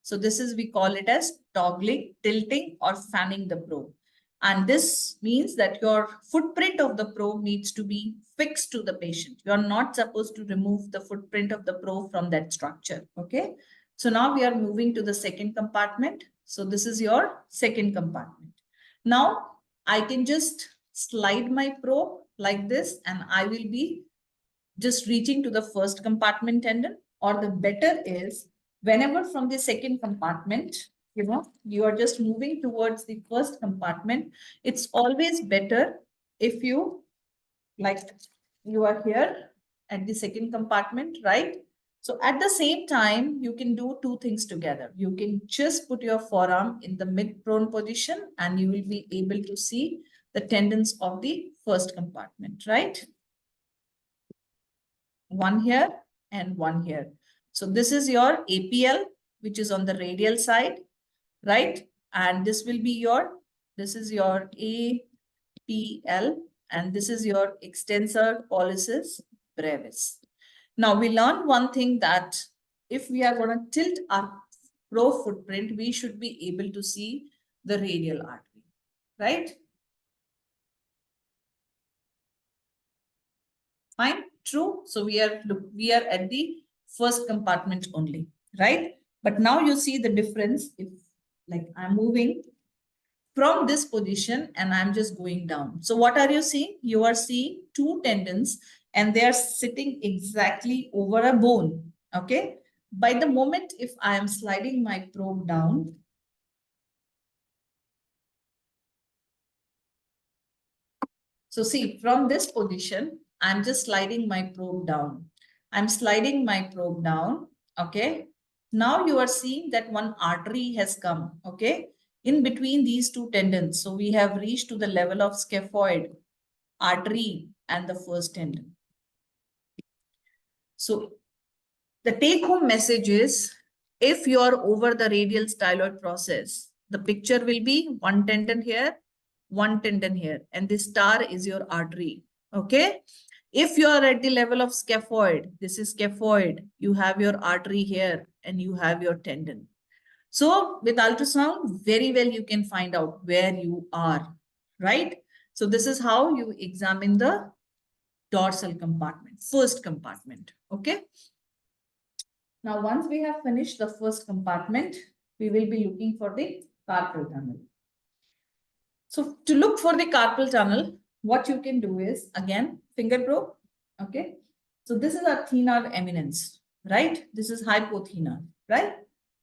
So this is, we call it as toggling, tilting, or fanning the probe. And this means that your footprint of the probe needs to be fixed to the patient. You're not supposed to remove the footprint of the probe from that structure. Okay. So now we are moving to the second compartment. So this is your second compartment. Now I can just slide my probe like this and I will be just reaching to the first compartment tendon, or the better is whenever from the second compartment, you are just moving towards the first compartment, it's always better if you, like, you are here at the second compartment, right? So at the same time, you can do two things together. You can just put your forearm in the mid-prone position and you will be able to see the tendons of the first compartment, right? One here and one here. So this is your APL, which is on the radial side, right? And this will be this is your APL, and this is your extensor pollicis brevis. Now we learned one thing, that if we are going to tilt our probe footprint, we should be able to see the radial artery, right? Fine, true. So we are at the first compartment only, right? But now you see the difference. If like I'm moving from this position and I'm just going down. So what are you seeing? You are seeing two tendons and they are sitting exactly over a bone. Okay. By the moment, if I am sliding my probe down, so see, from this position, I'm just sliding my probe down. I'm sliding my probe down. Okay. Now you are seeing that one artery has come. Okay. In between these two tendons. So we have reached to the level of scaphoid artery and the first tendon. So the take home message is, if you are over the radial styloid process, the picture will be one tendon here, one tendon here, and this star is your artery. Okay. If you are at the level of scaphoid, this is scaphoid, you have your artery here and you have your tendon. So with ultrasound, very well you can find out where you are, right? So this is how you examine the dorsal compartment, first compartment. Okay. Now, once we have finished the first compartment, we will be looking for the carpal tunnel. So to look for the carpal tunnel, what you can do is, again, finger probe. Okay. So this is a thenar eminence, right? This is hypothenar, right?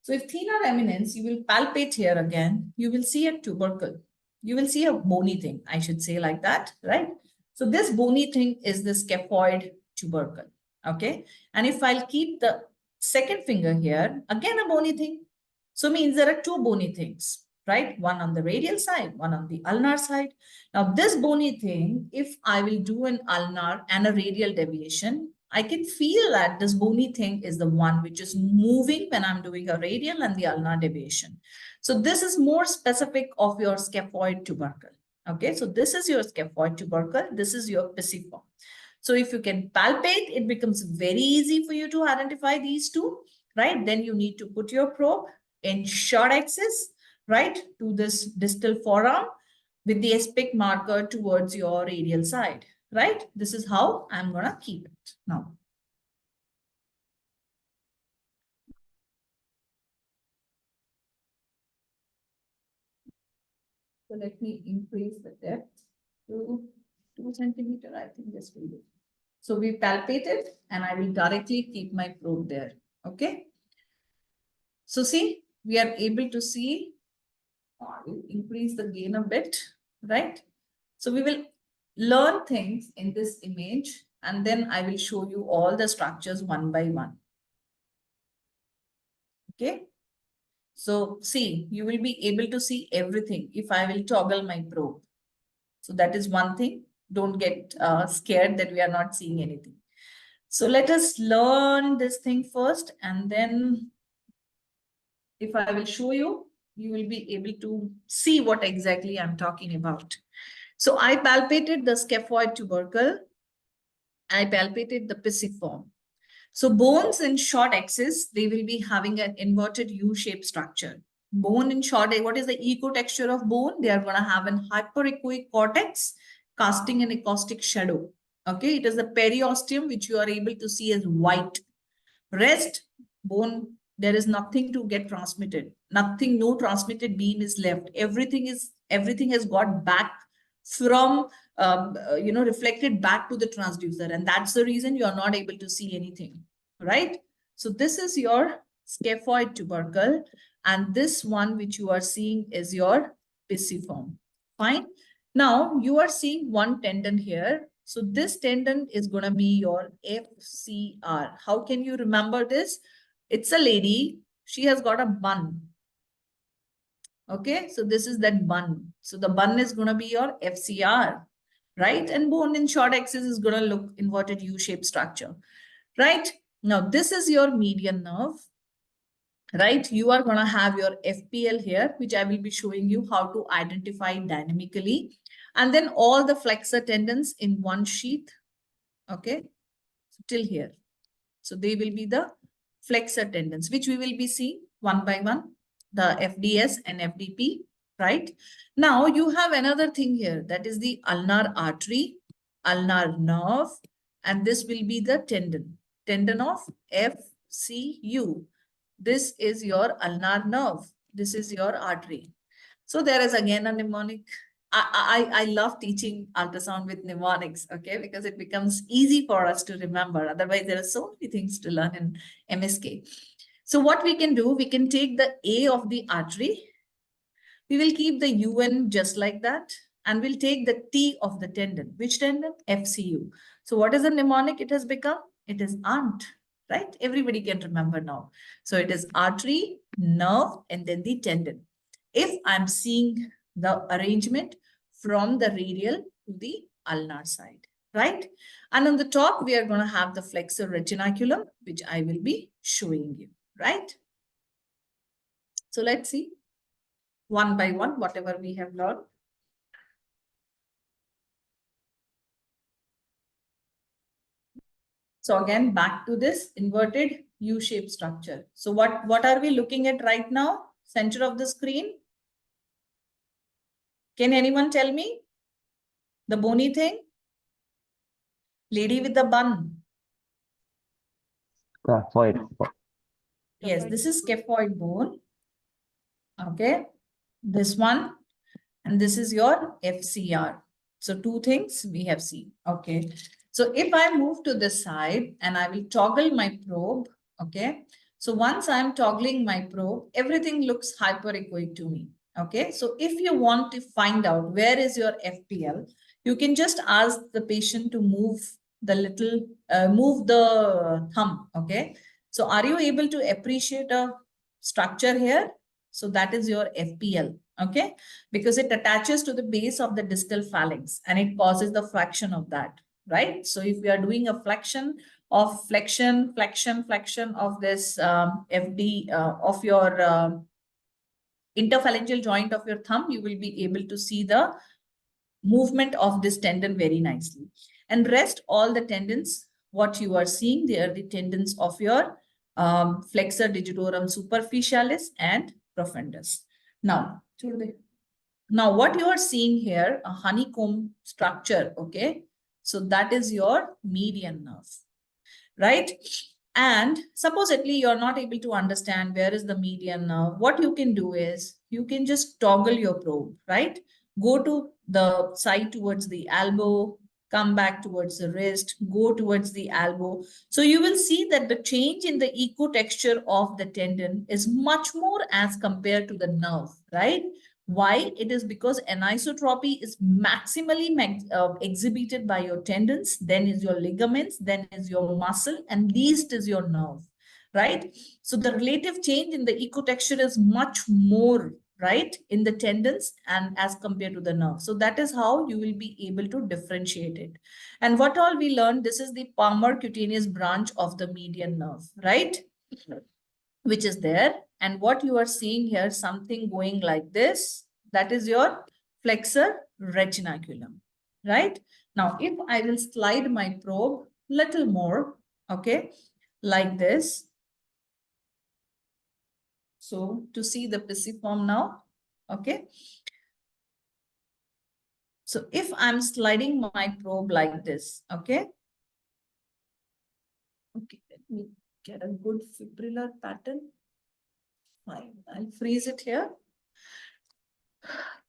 So if thenar eminence, you will palpate here again, you will see a tubercle. You will see a bony thing, I should say like that, right? So this bony thing is the scaphoid tubercle. Okay. And if I'll keep the second finger here, again a bony thing. So means there are two bony things, right? One on the radial side, one on the ulnar side. Now this bony thing, if I will do an ulnar and a radial deviation, I can feel that this bony thing is the one which is moving when I'm doing a radial and the ulnar deviation. So this is more specific of your scaphoid tubercle. Okay, so this is your scaphoid tubercle. This is your pisiform. So if you can palpate, it becomes very easy for you to identify these two, right? Then you need to put your probe in short axis, right, to this distal forearm with the aspect marker towards your radial side, right? This is how I'm going to keep it now. So let me increase the depth to 2 centimeter. I think this will do. So we palpated and I will directly keep my probe there. Okay. So see, we are able to see, I will increase the gain a bit, right? So we will learn things in this image and then I will show you all the structures one by one. Okay. So see, you will be able to see everything if I will toggle my probe. So that is one thing. Don't get scared that we are not seeing anything. So let us learn this thing first, and then if I will show you, you will be able to see what exactly I'm talking about. So I palpated the scaphoid tubercle. I palpated the pisiform. So bones in short axis, they will be having an inverted U-shaped structure. Bone in short, what is the ecotexture of bone? They are going to have an hyperechoic cortex casting an acoustic shadow. Okay, it is the periosteum which you are able to see as white. Rest, bone, there is nothing to get transmitted. Nothing, no transmitted beam is left. Everything has got back from reflected back to the transducer, and that's the reason you are not able to see anything, right? So this is your scaphoid tubercle, and this one which you are seeing is your pisiform. Fine. Now you are seeing one tendon here. So this tendon is going to be your FCR. How can you remember this? It's a lady. She has got a bun. Okay, so this is that bun. So the bun is going to be your FCR, right? And bone in short axis is going to look inverted U-shaped structure, right? Now, this is your median nerve, right? You are going to have your FPL here, which I will be showing you how to identify dynamically. And then all the flexor tendons in one sheath, okay? So till here. So they will be the flexor tendons, which we will be seeing one by one, the FDS and FDP, right? Now you have another thing here, that is the ulnar artery, ulnar nerve, and this will be the tendon of FCU. This is your ulnar nerve. This is your artery. So there is again a mnemonic. I love teaching ultrasound with mnemonics, okay, because it becomes easy for us to remember. Otherwise, there are so many things to learn in MSK. So what we can do, we can take the A of the artery. We will keep the UN just like that. And we'll take the T of the tendon. Which tendon? FCU. So what is the mnemonic it has become? It is aunt, right? Everybody can remember now. So it is artery, nerve, and then the tendon. If I'm seeing the arrangement from the radial to the ulnar side, right? And on the top, we are going to have the flexor retinaculum, which I will be showing you, right? So let's see one by one, whatever we have learned. So again, back to this inverted U-shaped structure. So what are we looking at right now? Center of the screen. Can anyone tell me? The bony thing? Lady with the bun. Scaphoid. Yes, this is scaphoid bone. Okay. This one. And this is your FCR. So two things we have seen. Okay. So if I move to this side and I will toggle my probe. Okay. So once I'm toggling my probe, everything looks hyperechoic to me. Okay. So if you want to find out where is your FPL, you can just ask the patient to move move the thumb. Okay. So are you able to appreciate a structure here? So that is your FPL. Okay. Because it attaches to the base of the distal phalanx and it causes the flexion of that, right? So if we are doing a flexion of this FD of your interphalangeal joint of your thumb, you will be able to see the movement of this tendon very nicely. And rest all the tendons, what you are seeing, they are the tendons of your flexor digitorum superficialis and profundus. Now, what you are seeing here, a honeycomb structure, okay? So that is your median nerve, right? And supposedly you're not able to understand where is the median nerve. What you can do is you can just toggle your probe, right? Go to the side towards the elbow, come back towards the wrist, go towards the elbow. So you will see that the change in the eco-texture of the tendon is much more as compared to the nerve, right? Why? It is because anisotropy is maximally exhibited by your tendons, then is your ligaments, then is your muscle, and least is your nerve, right? So the relative change in the ecotexture is much more, right, in the tendons and as compared to the nerve. So that is how you will be able to differentiate it. And what all we learned, this is the palmar cutaneous branch of the median nerve, right? Which is there. And what you are seeing here, something going like this, that is your flexor retinaculum, right? Now, if I will slide my probe little more, okay, like this. So to see the pisiform now, okay. So if I'm sliding my probe like this, okay. Okay, let me get a good fibrillar pattern. Fine, I'll freeze it here.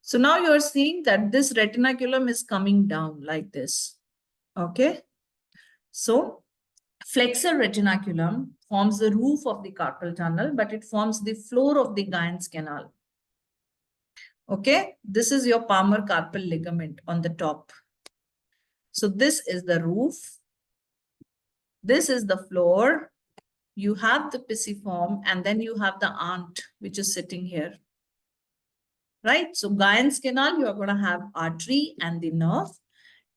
So now you're seeing that this retinaculum is coming down like this. Okay. So flexor retinaculum forms the roof of the carpal tunnel, but it forms the floor of the Guyon's canal. Okay. This is your palmar carpal ligament on the top. So this is the roof. This is the floor. You have the pisiform and then you have the aunt, which is sitting here. Right? So Guyon's canal, you are going to have artery and the nerve.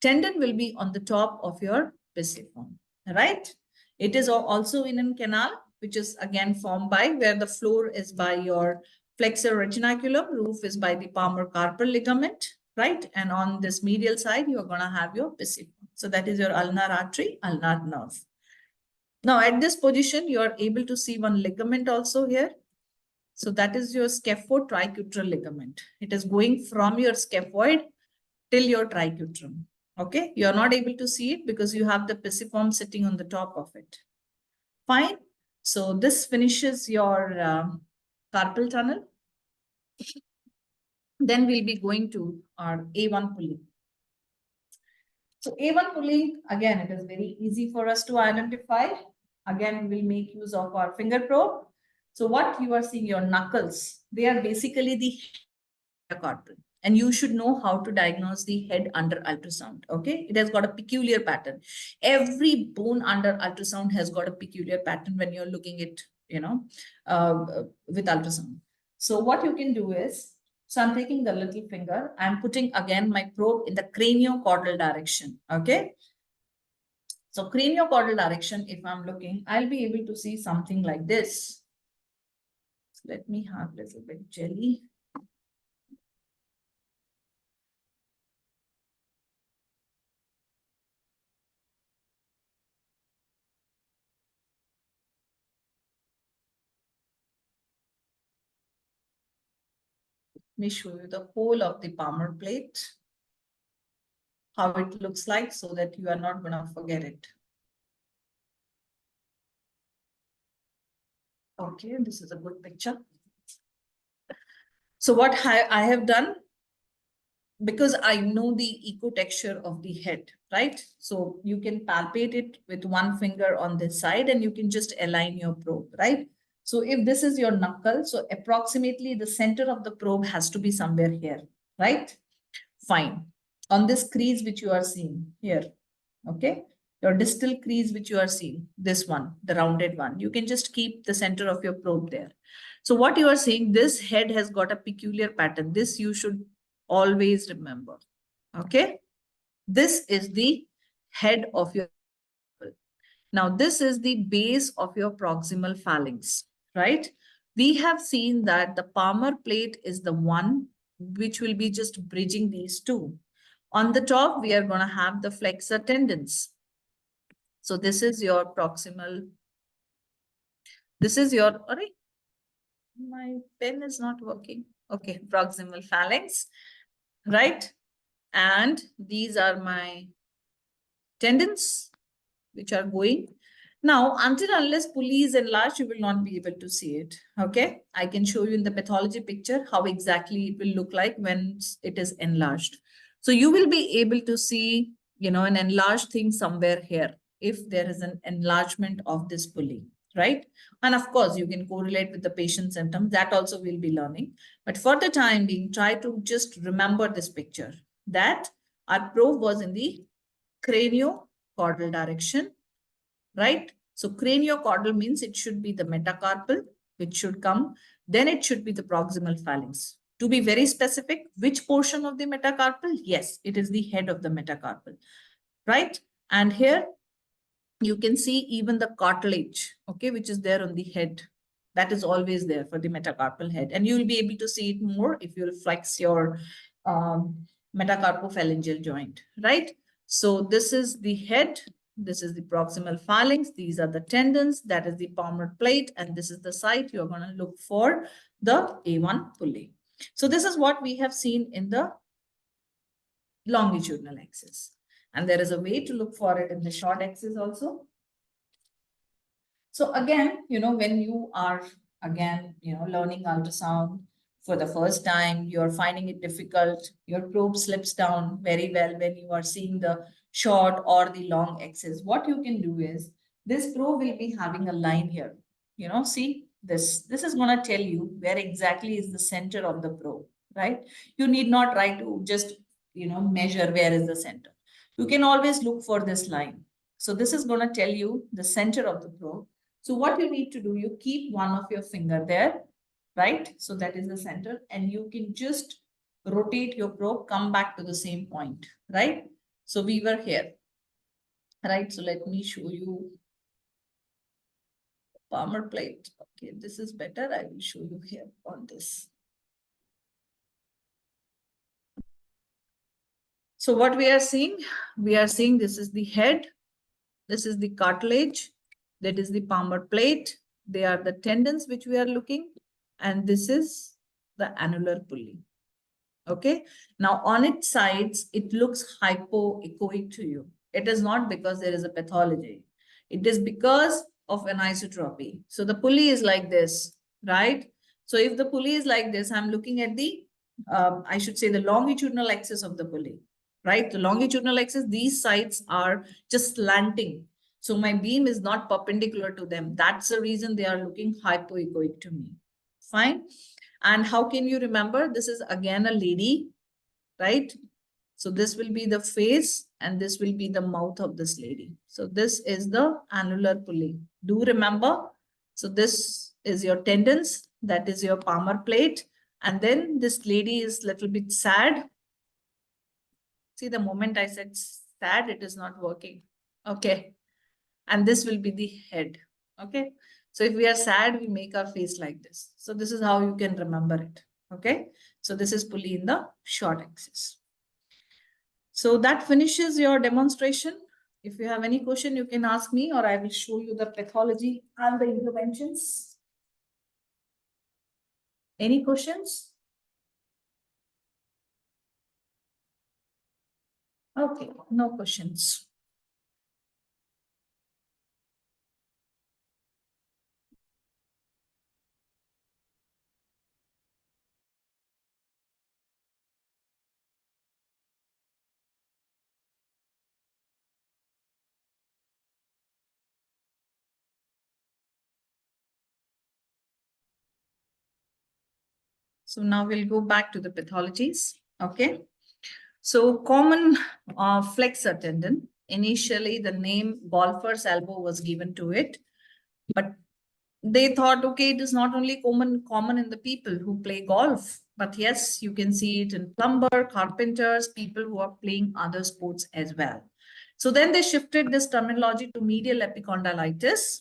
Tendon will be on the top of your pisiform, right? It is also in a canal, which is again formed by where the floor is by your flexor retinaculum, roof is by the palmar carpal ligament, right? And on this medial side, you're going to have your pisiform. So that is your ulnar artery, ulnar nerve. Now at this position, you are able to see one ligament also here. So that is your scaphotriquetral ligament. It is going from your scaphoid till your triquetrum. Okay, you are not able to see it because you have the pisiform sitting on the top of it. Fine. So this finishes your carpal tunnel. Then we'll be going to our A1 pulley. So A1 pulley, again, it is very easy for us to identify. Again, we will make use of our finger probe. So what you are seeing, your knuckles, they are basically the metacarpal. And you should know how to diagnose the head under ultrasound. Okay, it has got a peculiar pattern. Every bone under ultrasound has got a peculiar pattern when you're looking at, with ultrasound. So what you can do is, so I'm taking the little finger, I'm putting again my probe in the craniocaudal direction. Okay. So craniocaudal direction, if I'm looking, I'll be able to see something like this. So let me have a little bit jelly. Let me show you the whole of the palmar plate, how it looks like, so that you are not going to forget it. Okay, this is a good picture. So what I have done, because I know the eco texture of the head, right? So you can palpate it with one finger on this side and you can just align your probe, right? So if this is your knuckle, so approximately the center of the probe has to be somewhere here, right? Fine. On this crease which you are seeing here, okay? Your distal crease which you are seeing, this one, the rounded one, you can just keep the center of your probe there. So what you are saying, this head has got a peculiar pattern. This you should always remember, okay? This is the head of your, now this is the base of your proximal phalanx, right? We have seen that the palmar plate is the one which will be just bridging these two. On the top, we are going to have the flexor tendons. So this is your proximal. This is your, sorry, my pen is not working. Okay, proximal phalanx, right? And these are my tendons, which are going. Now, until unless pulley is enlarged, you will not be able to see it. Okay, I can show you in the pathology picture how exactly it will look like when it is enlarged. So you will be able to see, an enlarged thing somewhere here if there is an enlargement of this pulley, right? And of course, you can correlate with the patient symptoms. That also we'll be learning. But for the time being, try to just remember this picture that our probe was in the craniocaudal direction, right? So craniocaudal means it should be the metacarpal, which should come. Then it should be the proximal phalanx. To be very specific, which portion of the metacarpal? Yes, it is the head of the metacarpal, right? And here you can see even the cartilage, okay, which is there on the head. That is always there for the metacarpal head. And you will be able to see it more if you flex your metacarpophalangeal joint, right? So this is the head. This is the proximal phalanx. These are the tendons. That is the palmar plate. And this is the site you're going to look for the A1 pulley. So this is what we have seen in the longitudinal axis. And there is a way to look for it in the short axis also. So again, when you are learning ultrasound for the first time, you're finding it difficult, your probe slips down very well when you are seeing the short or the long axis. What you can do is, this probe will be having a line here. See this. This is going to tell you where exactly is the center of the probe, right? You need not try to just, measure where is the center. You can always look for this line. So this is going to tell you the center of the probe. So what you need to do, you keep one of your finger there, right? So that is the center, and you can just rotate your probe, come back to the same point, right? So we were here, right? So let me show you the palmar plate. Okay, this is better. I will show you here on this. So what we are seeing this is the head, this is the cartilage, That is the palmar plate. They are the tendons which we are looking. And this is the annular pulley. Okay. Now on its sides, it looks hypoechoic to you. It is not because there is a pathology. It is because of anisotropy. So the pulley is like this, right? So if the pulley is like this, I'm looking at the, I should say the longitudinal axis of the pulley, right? The longitudinal axis, these sides are just slanting. So my beam is not perpendicular to them. That's the reason they are looking hypoechoic to me. Fine. And how can you remember? This is again a lady, right? So this will be the face and this will be the mouth of this lady. So this is the annular pulley. Do remember? So this is your tendons, that is your palmar plate. And then this lady is a little bit sad. See, the moment I said sad, it is not working. Okay. And this will be the head. Okay. So if we are sad, we make our face like this. So this is how you can remember it. Okay. So this is pulley in the short axis. So that finishes your demonstration. If you have any question, you can ask me or I will show you the pathology and the interventions. Any questions? Okay, no questions. So now we'll go back to the pathologies. Okay. So common flexor tendon. Initially, the name golfer's elbow was given to it, but they thought, okay, it is not only common in the people who play golf, but yes, you can see it in plumber, carpenters, people who are playing other sports as well. So then they shifted this terminology to medial epicondylitis.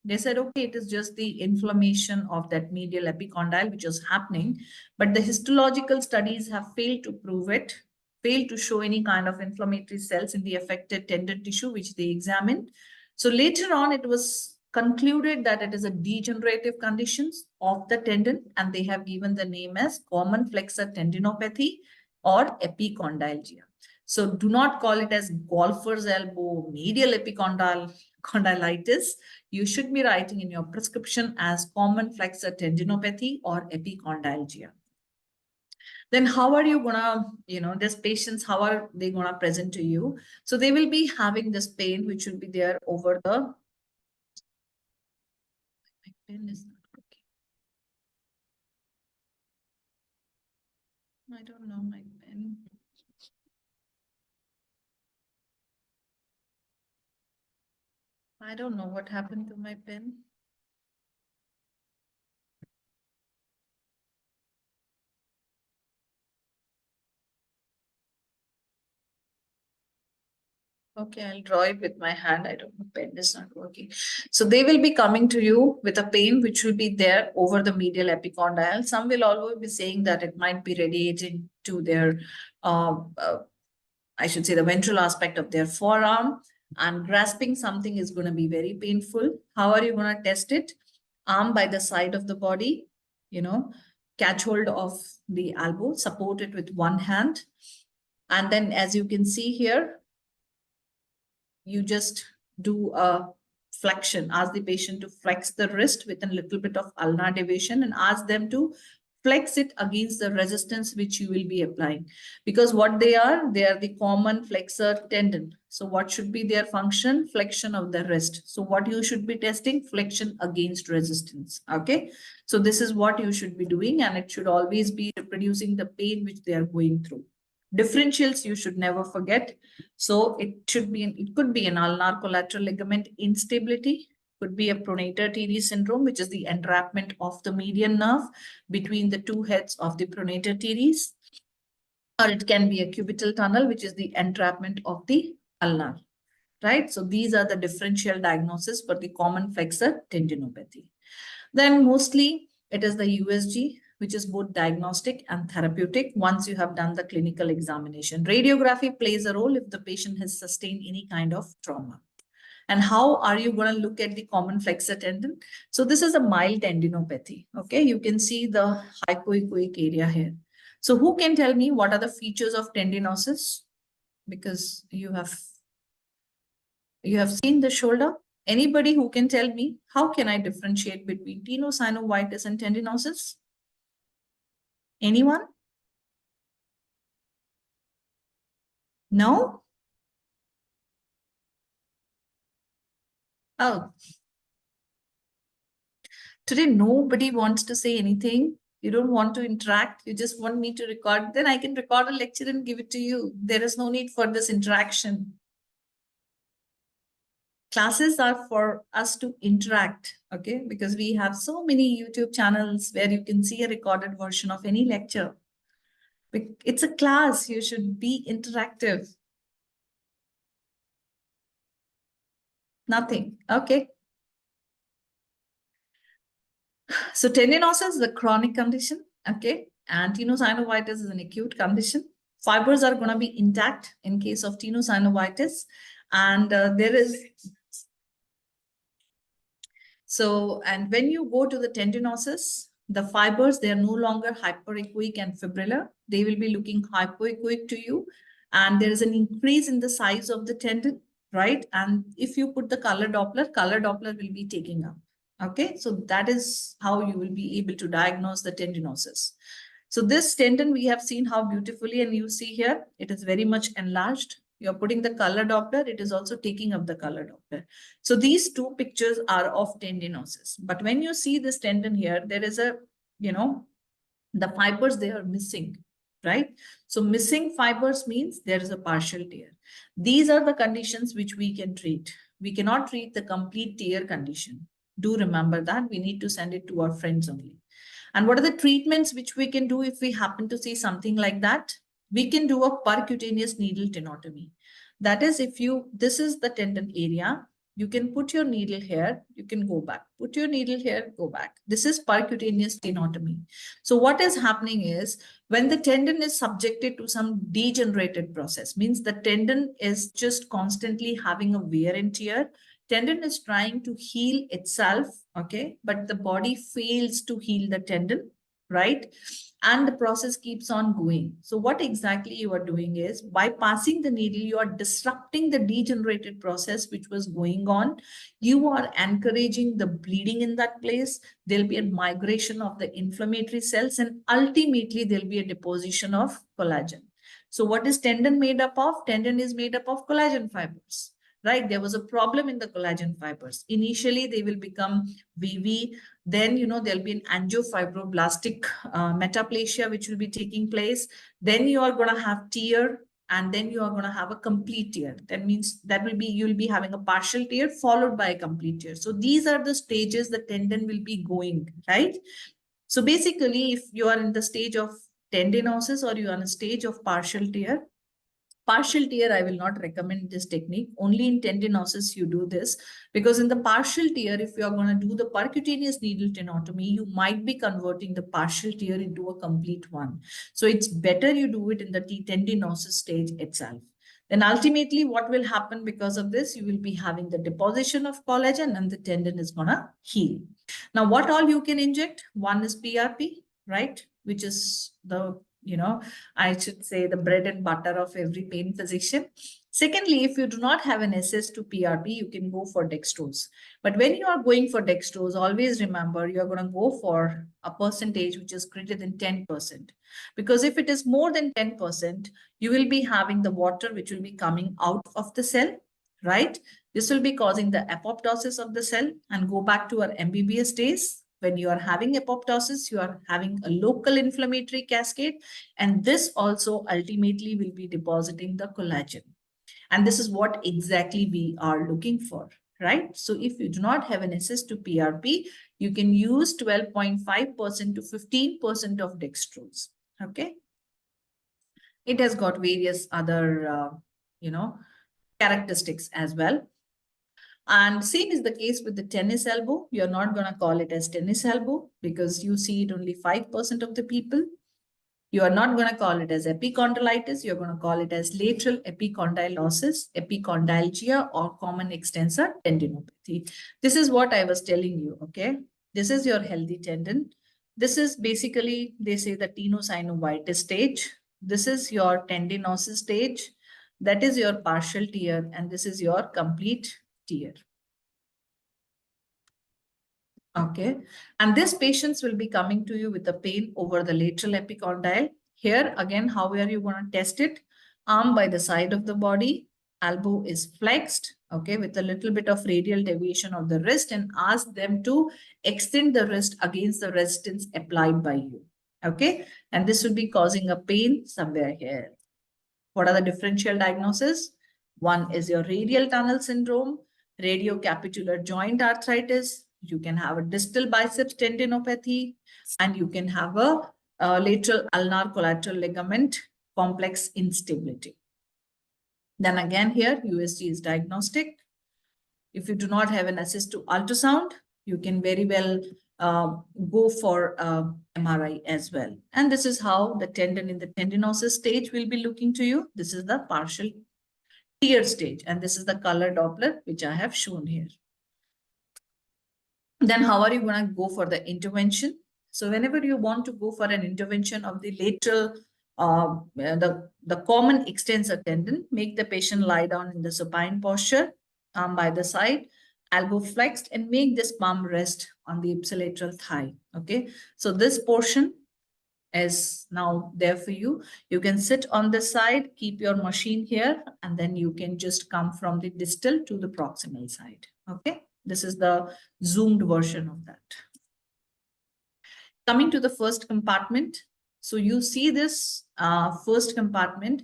They said, okay, it is just the inflammation of that medial epicondyle which is happening, but the histological studies have failed to prove it, failed to show any kind of inflammatory cells in the affected tendon tissue which they examined. So later on, it was concluded that it is a degenerative conditions of the tendon, and they have given the name as common flexor tendinopathy or epicondylgia. So do not call it as golfer's elbow, medial epicondylitis. You should be writing in your prescription as common flexor tendinopathy or epicondylgia. Then how are you gonna, these patients, how are they gonna present to you? So they will be having this pain, which will be there over the, my pen is not working. I don't know my pen. I don't know what happened to my pen. Okay, I'll draw it with my hand. I don't know, pen is not working. So they will be coming to you with a pain which will be there over the medial epicondyle. Some will always be saying that it might be radiating to their, I should say the ventral aspect of their forearm, and grasping something is going to be very painful. How are you going to test it? Arm by the side of the body, catch hold of the elbow, support it with one hand. And then as you can see here, you just do a flexion, ask the patient to flex the wrist with a little bit of ulnar deviation and ask them to flex it against the resistance which you will be applying. Because what they are the common flexor tendon. So what should be their function? Flexion of the wrist. So what you should be testing? Flexion against resistance. Okay. So this is what you should be doing, and it should always be reproducing the pain which they are going through. Differentials you should never forget. So it could be an ulnar collateral ligament instability, could be a pronator teres syndrome, which is the entrapment of the median nerve between the two heads of the pronator teres, or it can be a cubital tunnel, which is the entrapment of the ulnar, right? So these are the differential diagnosis for the common flexor tendinopathy. Then mostly it is the USG, which is both diagnostic and therapeutic once you have done the clinical examination. Radiography plays a role if the patient has sustained any kind of trauma. And how are you going to look at the common flexor tendon? So this is a mild tendinopathy. Okay, you can see the hypoechoic area here. So who can tell me what are the features of tendinosis? Because you have seen the shoulder. Anybody who can tell me how can I differentiate between tenosynovitis and tendinosis? Anyone? No? Oh, today nobody wants to say anything. You don't want to interact. You just want me to record. Then I can record a lecture and give it to you. There is no need for this interaction. Classes are for us to interact, okay? Because we have so many YouTube channels where you can see a recorded version of any lecture. It's a class. You should be interactive. Nothing. Okay. So tendinosis is a chronic condition, okay? And tenosynovitis is an acute condition. Fibers are going to be intact in case of tenosynovitis. And there is... So, and when you go to the tendinosis, the fibers, they are no longer hyperechoic and fibrillar. They will be looking hypoechoic to you. And there is an increase in the size of the tendon, right? And if you put the color Doppler will be taking up. Okay, so that is how you will be able to diagnose the tendinosis. So this tendon, we have seen how beautifully, and you see here, it is very much enlarged. You're putting the color Doppler, it is also taking up the color Doppler. So these two pictures are of tendinosis. But when you see this tendon here, there is a, the fibers, they are missing, right? So missing fibers means there is a partial tear. These are the conditions which we can treat. We cannot treat the complete tear condition. Do remember that. We need to send it to our friends only. And what are the treatments which we can do if we happen to see something like that? We can do a percutaneous needle tenotomy. That is, if this is the tendon area, you can put your needle here, you can go back. Put your needle here, go back. This is percutaneous tenotomy. So what is happening is, when the tendon is subjected to some degenerated process, means the tendon is just constantly having a wear and tear, tendon is trying to heal itself, okay, but the body fails to heal the tendon, right? And the process keeps on going. So what exactly you are doing is, by passing the needle, you are disrupting the degenerated process which was going on. You are encouraging the bleeding in that place. There'll be a migration of the inflammatory cells, and ultimately there'll be a deposition of collagen. So what is tendon made up of? Tendon is made up of collagen fibers. Right? There was a problem in the collagen fibers. Initially, they will become VV. Then, there'll be an angiofibroblastic metaplasia, which will be taking place. Then you are going to have tear, and then you are going to have a complete tear. That means you'll be having a partial tear followed by a complete tear. So these are the stages the tendon will be going, right? So basically, if you are in the stage of tendinosis or you are in a stage of partial tear, I will not recommend this technique. Only in tendinosis you do this, because in the partial tear, if you are going to do the percutaneous needle tenotomy, you might be converting the partial tear into a complete one. So it's better you do it in the tendinosis stage itself. Then ultimately what will happen because of this, you will be having the deposition of collagen and the tendon is going to heal. Now, what all you can inject? One is PRP, right? Which is the I should say the bread and butter of every pain physician. Secondly, if you do not have an SS to PRP, you can go for dextrose. But when you are going for dextrose, always remember you are going to go for a percentage which is greater than 10%. Because if it is more than 10%, you will be having the water which will be coming out of the cell, right? This will be causing the apoptosis of the cell, and go back to our MBBS days. When you are having apoptosis, you are having a local inflammatory cascade, and this also ultimately will be depositing the collagen. And this is what exactly we are looking for, right? So if you do not have an SS to PRP, you can use 12.5% to 15% of dextrose, okay? It has got various other, characteristics as well. And same is the case with the tennis elbow. You're not going to call it as tennis elbow because you see it only 5% of the people. You are not going to call it as epicondylitis. You're going to call it as lateral epicondylosis, epicondylgia, or common extensor tendinopathy. This is what I was telling you, okay? This is your healthy tendon. This is basically, they say the tenosynovitis stage. This is your tendinosis stage. That is your partial tear, and this is your complete tear. Okay, and these patients will be coming to you with the pain over the lateral epicondyle. Here again, how are you going to test it? Arm by the side of the body, elbow is flexed, okay, with a little bit of radial deviation of the wrist, and ask them to extend the wrist against the resistance applied by you. Okay, and this will be causing a pain somewhere here. What are the differential diagnoses? One is your radial tunnel syndrome, radiocapitular joint arthritis. You can have a distal biceps tendinopathy, and you can have a lateral ulnar collateral ligament complex instability. Then again here, USG is diagnostic. If you do not have an access to ultrasound, you can very well go for MRI as well. And this is how the tendon in the tendinosis stage will be looking to you. This is the partial tear stage, and this is the color Doppler, which I have shown here. Then how are you going to go for the intervention? So whenever you want to go for an intervention of the lateral, the common extensor tendon, make the patient lie down in the supine posture, arm by the side, elbow flexed, and make this palm rest on the ipsilateral thigh. Okay, so this portion is now there for you. You can sit on the side, keep your machine here, and then you can just come from the distal to the proximal side. Okay, this is the zoomed version of that. Coming to the first compartment. So you see this first compartment,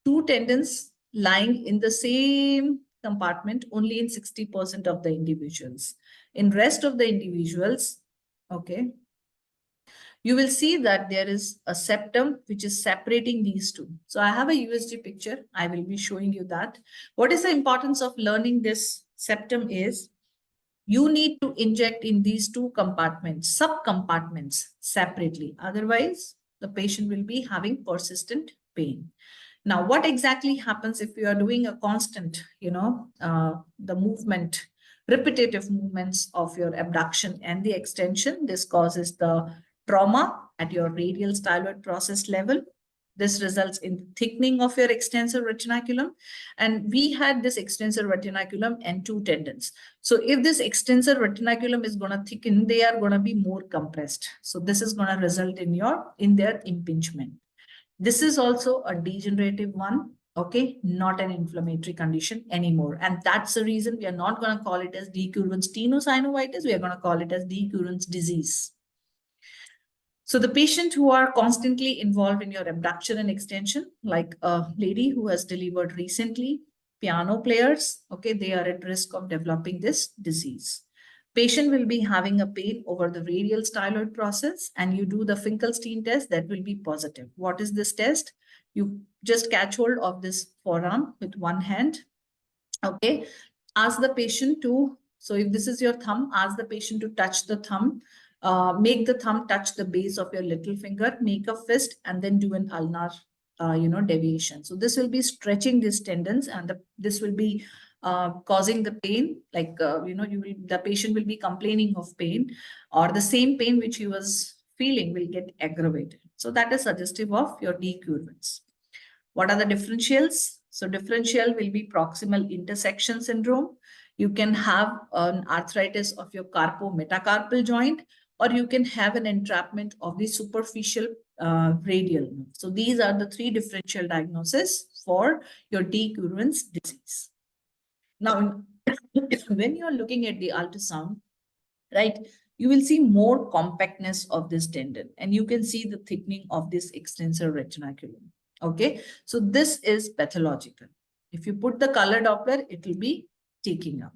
two tendons lying in the same compartment only in 60% of the individuals. In rest of the individuals, okay, you will see that there is a septum which is separating these two. So I have a USG picture. I will be showing you that. What is the importance of learning this septum is you need to inject in these two compartments, subcompartments separately. Otherwise, the patient will be having persistent pain. Now, what exactly happens if you are doing a constant, the movement, repetitive movements of your abduction and the extension? This causes the trauma at your radial styloid process level. This results in thickening of your extensor retinaculum. And we had this extensor retinaculum and two tendons. So if this extensor retinaculum is going to thicken, they are going to be more compressed. So this is going to result in their impingement. This is also a degenerative one, okay, not an inflammatory condition anymore. And that's the reason we are not going to call it as de Quervain's tenosynovitis. We are going to call it as de Quervain's disease. So the patient who are constantly involved in your abduction and extension, like a lady who has delivered recently, piano players, okay, they are at risk of developing this disease. Patient will be having a pain over the radial styloid process, and you do the Finkelstein test, that will be positive. What is this test? You just catch hold of this forearm with one hand, okay? Ask the patient to, so if this is your thumb, ask the patient to touch the thumb. Make the thumb touch the base of your little finger, make a fist, and then do an ulnar, deviation. So this will be stretching these tendons, and this will be causing the pain. Like the patient will be complaining of pain, or the same pain which he was feeling will get aggravated. So that is suggestive of your de Quervain's. What are the differentials? So differential will be proximal intersection syndrome. You can have an arthritis of your carpometacarpal joint, or you can have an entrapment of the superficial radial nerve. So these are the three differential diagnoses for your de Quervain's disease. Now, when you are looking at the ultrasound, right, you will see more compactness of this tendon, and you can see the thickening of this extensor retinaculum. Okay, so this is pathological. If you put the color Doppler, it will be taking up.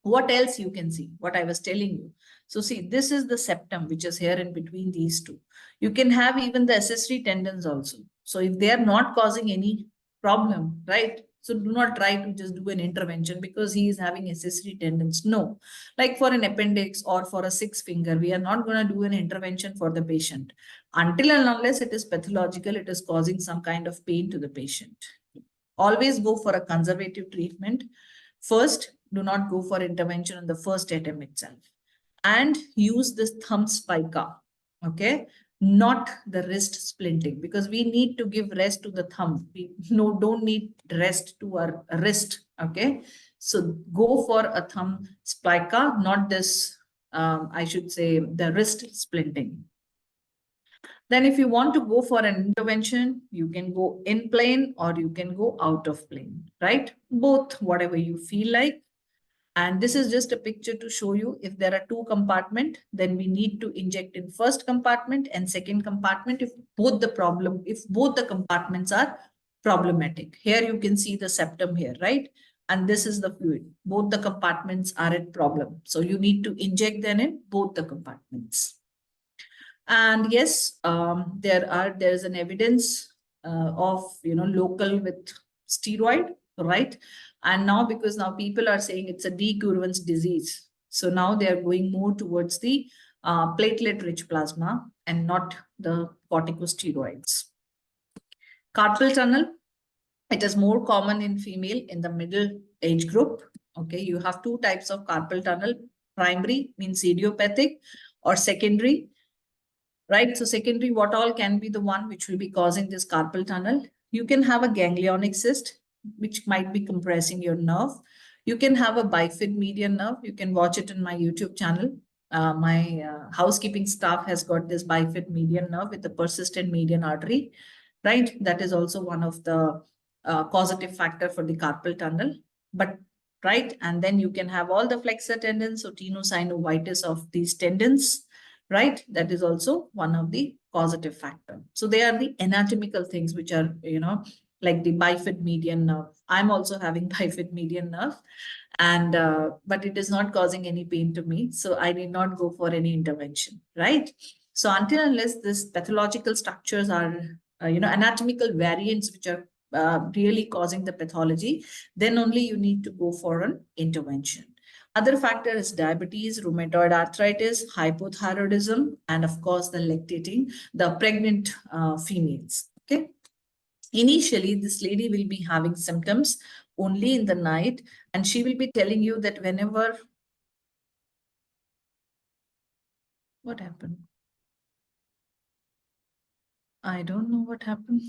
What else you can see? What I was telling you. So see, this is the septum, which is here in between these two. You can have even the accessory tendons also. So if they are not causing any problem, right? So do not try to just do an intervention because he is having accessory tendons. No, like for an appendix or for a six finger, we are not going to do an intervention for the patient until and unless it is pathological, it is causing some kind of pain to the patient. Always go for a conservative treatment. First, do not go for intervention on the first attempt itself. And use this thumb spica, okay? Not the wrist splinting, because we need to give rest to the thumb. We don't need rest to our wrist, okay? So go for a thumb spica, not this, I should say, the wrist splinting. Then if you want to go for an intervention, you can go in plane or you can go out of plane, right? Both, whatever you feel like. And this is just a picture to show you if there are two compartments, then we need to inject in first compartment and second compartment if both the compartments are problematic. Here you can see the septum here, right? And this is the fluid. Both the compartments are at problem. So you need to inject them in both the compartments. And yes, there's an evidence of local with steroid, right? And now because now people are saying it's a decurvance disease, so now they are going more towards the platelet-rich plasma and not the corticosteroids. Carpal tunnel, it is more common in female in the middle age group. Okay, you have two types of carpal tunnel. Primary means idiopathic, or secondary, right? So secondary, what all can be the one which will be causing this carpal tunnel? You can have a ganglionic cyst, which might be compressing your nerve. You can have a bifid median nerve. You can watch it in my YouTube channel. My housekeeping staff has got this bifid median nerve with the persistent median artery, right? That is also one of the causative factor for the carpal tunnel. But right, and then you can have all the flexor tendons, so tenosynovitis of these tendons, right? That is also one of the causative factor. So they are the anatomical things which are, like the bifid median nerve. I'm also having bifid median nerve, and but it is not causing any pain to me, so I did not go for any intervention, right? So until unless this pathological structures are, anatomical variants which are really causing the pathology, then only you need to go for an intervention. Other factor is diabetes, rheumatoid arthritis, hypothyroidism, and of course the lactating, the pregnant females. Okay. Initially, this lady will be having symptoms only in the night, and she will be telling you that whenever. What happened? I don't know what happened.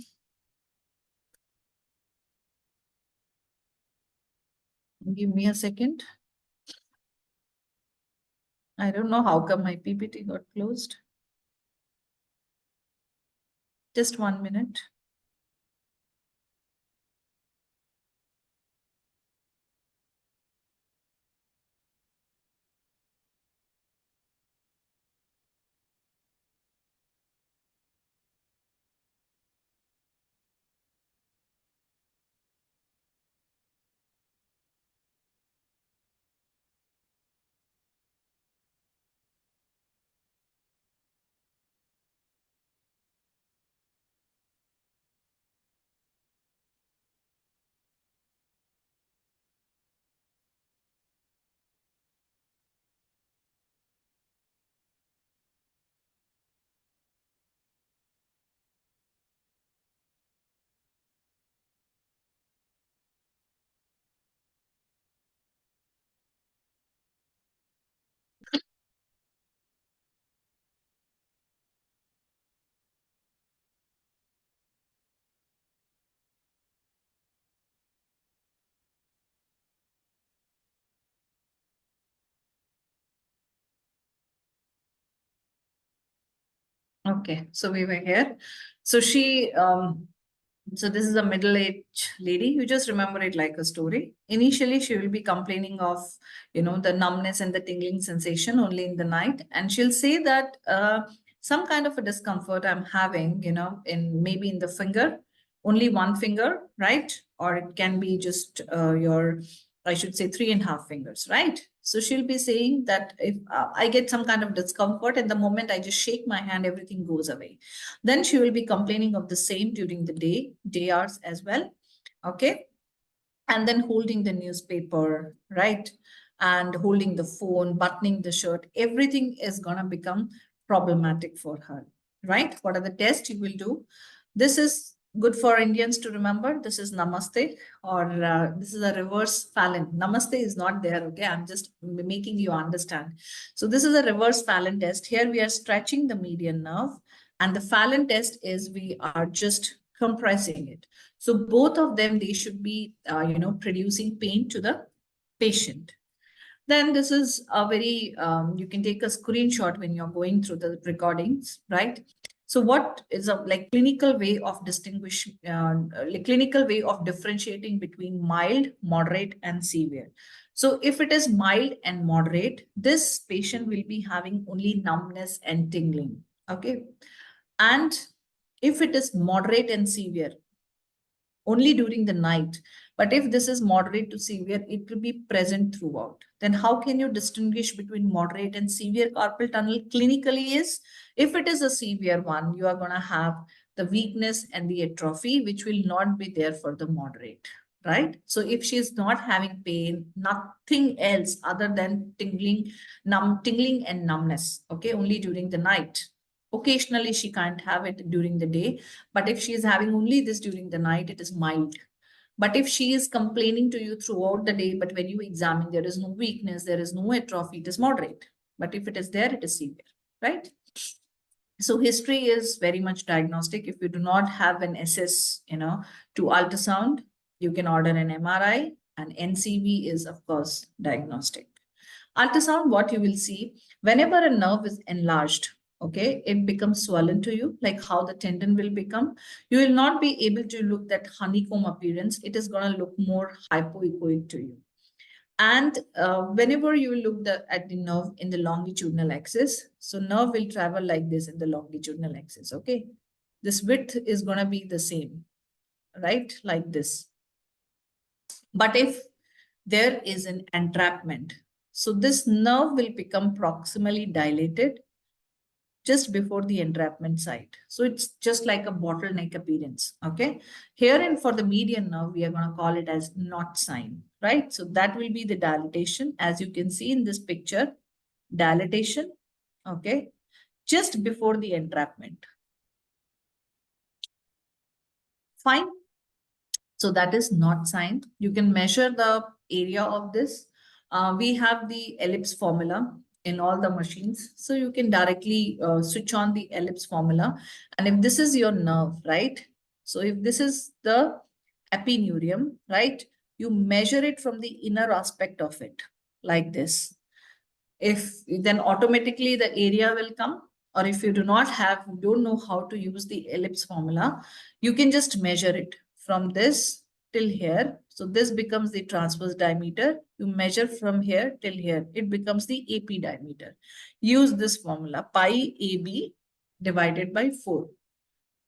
Give me a second. I don't know how come my PPT got closed. Just 1 minute. Okay, so we were here. So so this is a middle-aged lady. You just remember it like a story. Initially, she will be complaining of, the numbness and the tingling sensation only in the night. And she'll say that some kind of a discomfort I'm having, maybe in the finger, only one finger, right? Or it can be just I should say 3.5 fingers, right? So she'll be saying that if I get some kind of discomfort and the moment I just shake my hand, everything goes away. Then she will be complaining of the same during the day hours as well. Okay. and then holding the newspaper, right? And holding the phone, buttoning the shirt, everything is going to become problematic for her, right? What are the tests you will do? This is good for Indians to remember. This is Namaste, or this is a reverse Fallon. Namaste is not there, okay? I'm just making you understand. So this is a reverse Fallon test. Here we are stretching the median nerve, and the Fallon test is we are just compressing it. So both of them, they should be, producing pain to the patient. Then this is a very, you can take a screenshot when you're going through the recordings, right? So what is a like clinical way of clinical way of differentiating between mild, moderate, and severe. So if it is mild and moderate, this patient will be having only numbness and tingling, okay? And if it is moderate and severe, only during the night. But if this is moderate to severe, it will be present throughout. Then how can you distinguish between moderate and severe carpal tunnel clinically is, if it is a severe one, you are going to have the weakness and the atrophy, which will not be there for the moderate, right? So if she is not having pain, nothing else other than tingling and numbness, okay, only during the night. Occasionally, she can't have it during the day, but if she is having only this during the night, it is mild. But if she is complaining to you throughout the day, but when you examine, there is no weakness, there is no atrophy, it is moderate. But if it is there, it is severe, right? So history is very much diagnostic. If you do not have an SS, to ultrasound, you can order an MRI, and NCV is, of course, diagnostic. Ultrasound, what you will see, whenever a nerve is enlarged, okay, it becomes swollen to you, like how the tendon will become. You will not be able to look that honeycomb appearance. It is going to look more hypoechoic to you. And whenever you look at the nerve in the longitudinal axis, so nerve will travel like this in the longitudinal axis, okay? This width is going to be the same, right? Like this. But if there is an entrapment, so this nerve will become proximally dilated just before the entrapment site. So it's just like a bottleneck appearance, okay? Here and for the median nerve, we are going to call it as knot sign, right? So that will be the dilatation, as you can see in this picture, dilatation, okay? Just before the entrapment. Fine. So that is knot sign. You can measure the area of this. We have the ellipse formula in all the machines. So you can directly switch on the ellipse formula. And if this is your nerve, right? So if this is the epineurium, right? You measure it from the inner aspect of it, like this. If then automatically the area will come, or if you do not have, don't know how to use the ellipse formula, you can just measure it from this till here. So this becomes the transverse diameter. You measure from here till here. It becomes the AP diameter. Use this formula, pi AB divided by 4,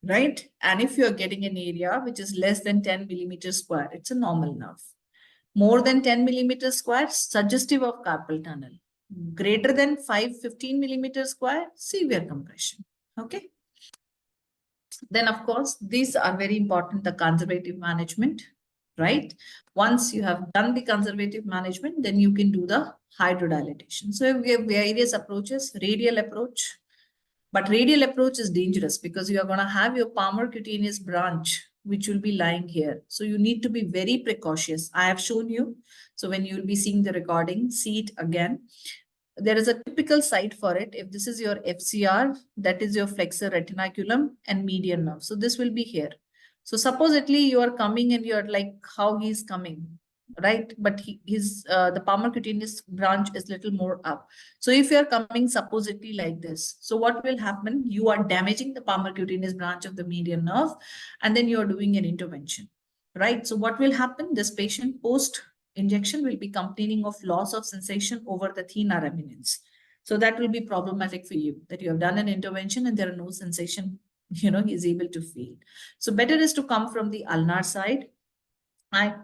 right? And if you're getting an area which is less than 10 millimeters square, it's a normal nerve. More than 10 millimeters square, suggestive of carpal tunnel. Greater than 15 millimeters square, severe compression. Okay. Then, of course, these are very important, the conservative management, right? Once you have done the conservative management, then you can do the hydrodilation. So we have various approaches, radial approach, but radial approach is dangerous because you are going to have your palmar cutaneous branch, which will be lying here. So you need to be very precautious. I have shown you. So when you will be seeing the recording, see it again. There is a typical site for it. If this is your FCR, that is your flexor retinaculum and median nerve. So this will be here. So supposedly you are coming and you're like, how he's coming, right? But the palmar cutaneous branch is little more up. So if you're coming supposedly like this, so what will happen? You are damaging the palmar cutaneous branch of the median nerve, and then you're doing an intervention, right? So what will happen? This patient post injection will be complaining of loss of sensation over the thenar eminence. So that will be problematic for you, that you have done an intervention and there are no sensation, he's able to feel. So better is to come from the ulnar side.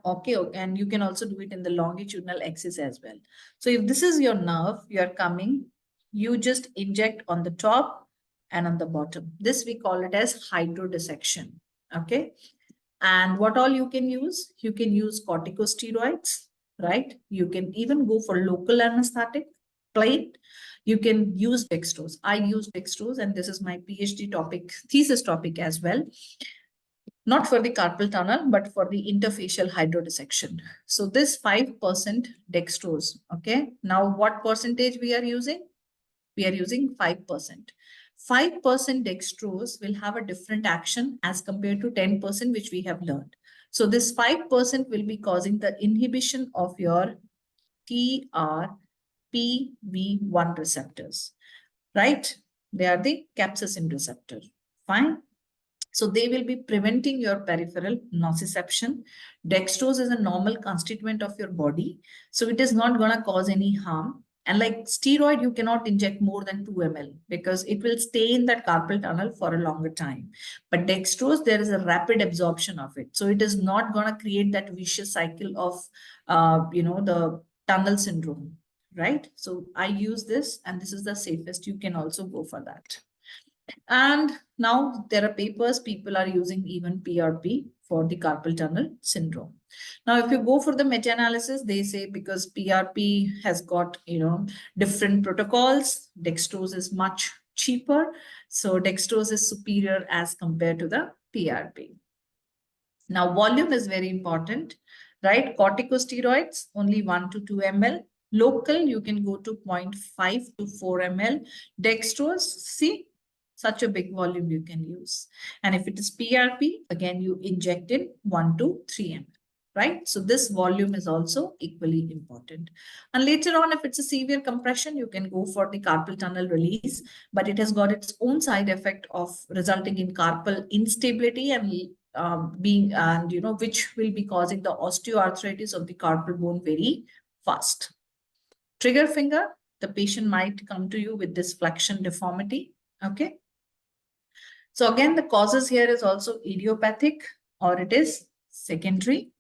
Okay, and you can also do it in the longitudinal axis as well. So if this is your nerve, you're coming, you just inject on the top and on the bottom. This we call it as hydrodissection. Okay. And what all you can use? You can use corticosteroids, right? You can even go for local anesthetic, plain. You can use dextrose. I use dextrose, and this is my PhD topic, thesis topic as well. Not for the carpal tunnel, but for the interfacial hydrodissection. So this 5% dextrose, okay? Now what percentage we are using? We are using 5%. 5% dextrose will have a different action as compared to 10%, which we have learned. So this 5% will be causing the inhibition of your TRPV1 receptors, right? They are the capsaicin receptor. Fine. So they will be preventing your peripheral nociception. Dextrose is a normal constituent of your body. So it is not going to cause any harm. And like steroid, you cannot inject more than 2 ml because it will stay in that carpal tunnel for a longer time. But dextrose, there is a rapid absorption of it. So it is not going to create that vicious cycle of, the tunnel syndrome, right? So I use this, and this is the safest. You can also go for that. And now there are papers, people are using even PRP for the carpal tunnel syndrome. Now, if you go for the meta-analysis, they say because PRP has got, different protocols, dextrose is much cheaper. So dextrose is superior as compared to the PRP. Now, volume is very important, right? Corticosteroids, only 1 to 2 ml. Local, you can go to 0.5 to 4 ml. Dextrose, see, such a big volume you can use. And if it is PRP, again, you inject in 1 to 3 ml, right? So this volume is also equally important. And later on, if it's a severe compression, you can go for the carpal tunnel release, but it has got its own side effect of resulting in carpal instability and which will be causing the osteoarthritis of the carpal bone very fast. Trigger finger, the patient might come to you with this flexion deformity. Okay. So again, the causes here is also idiopathic or it is secondary.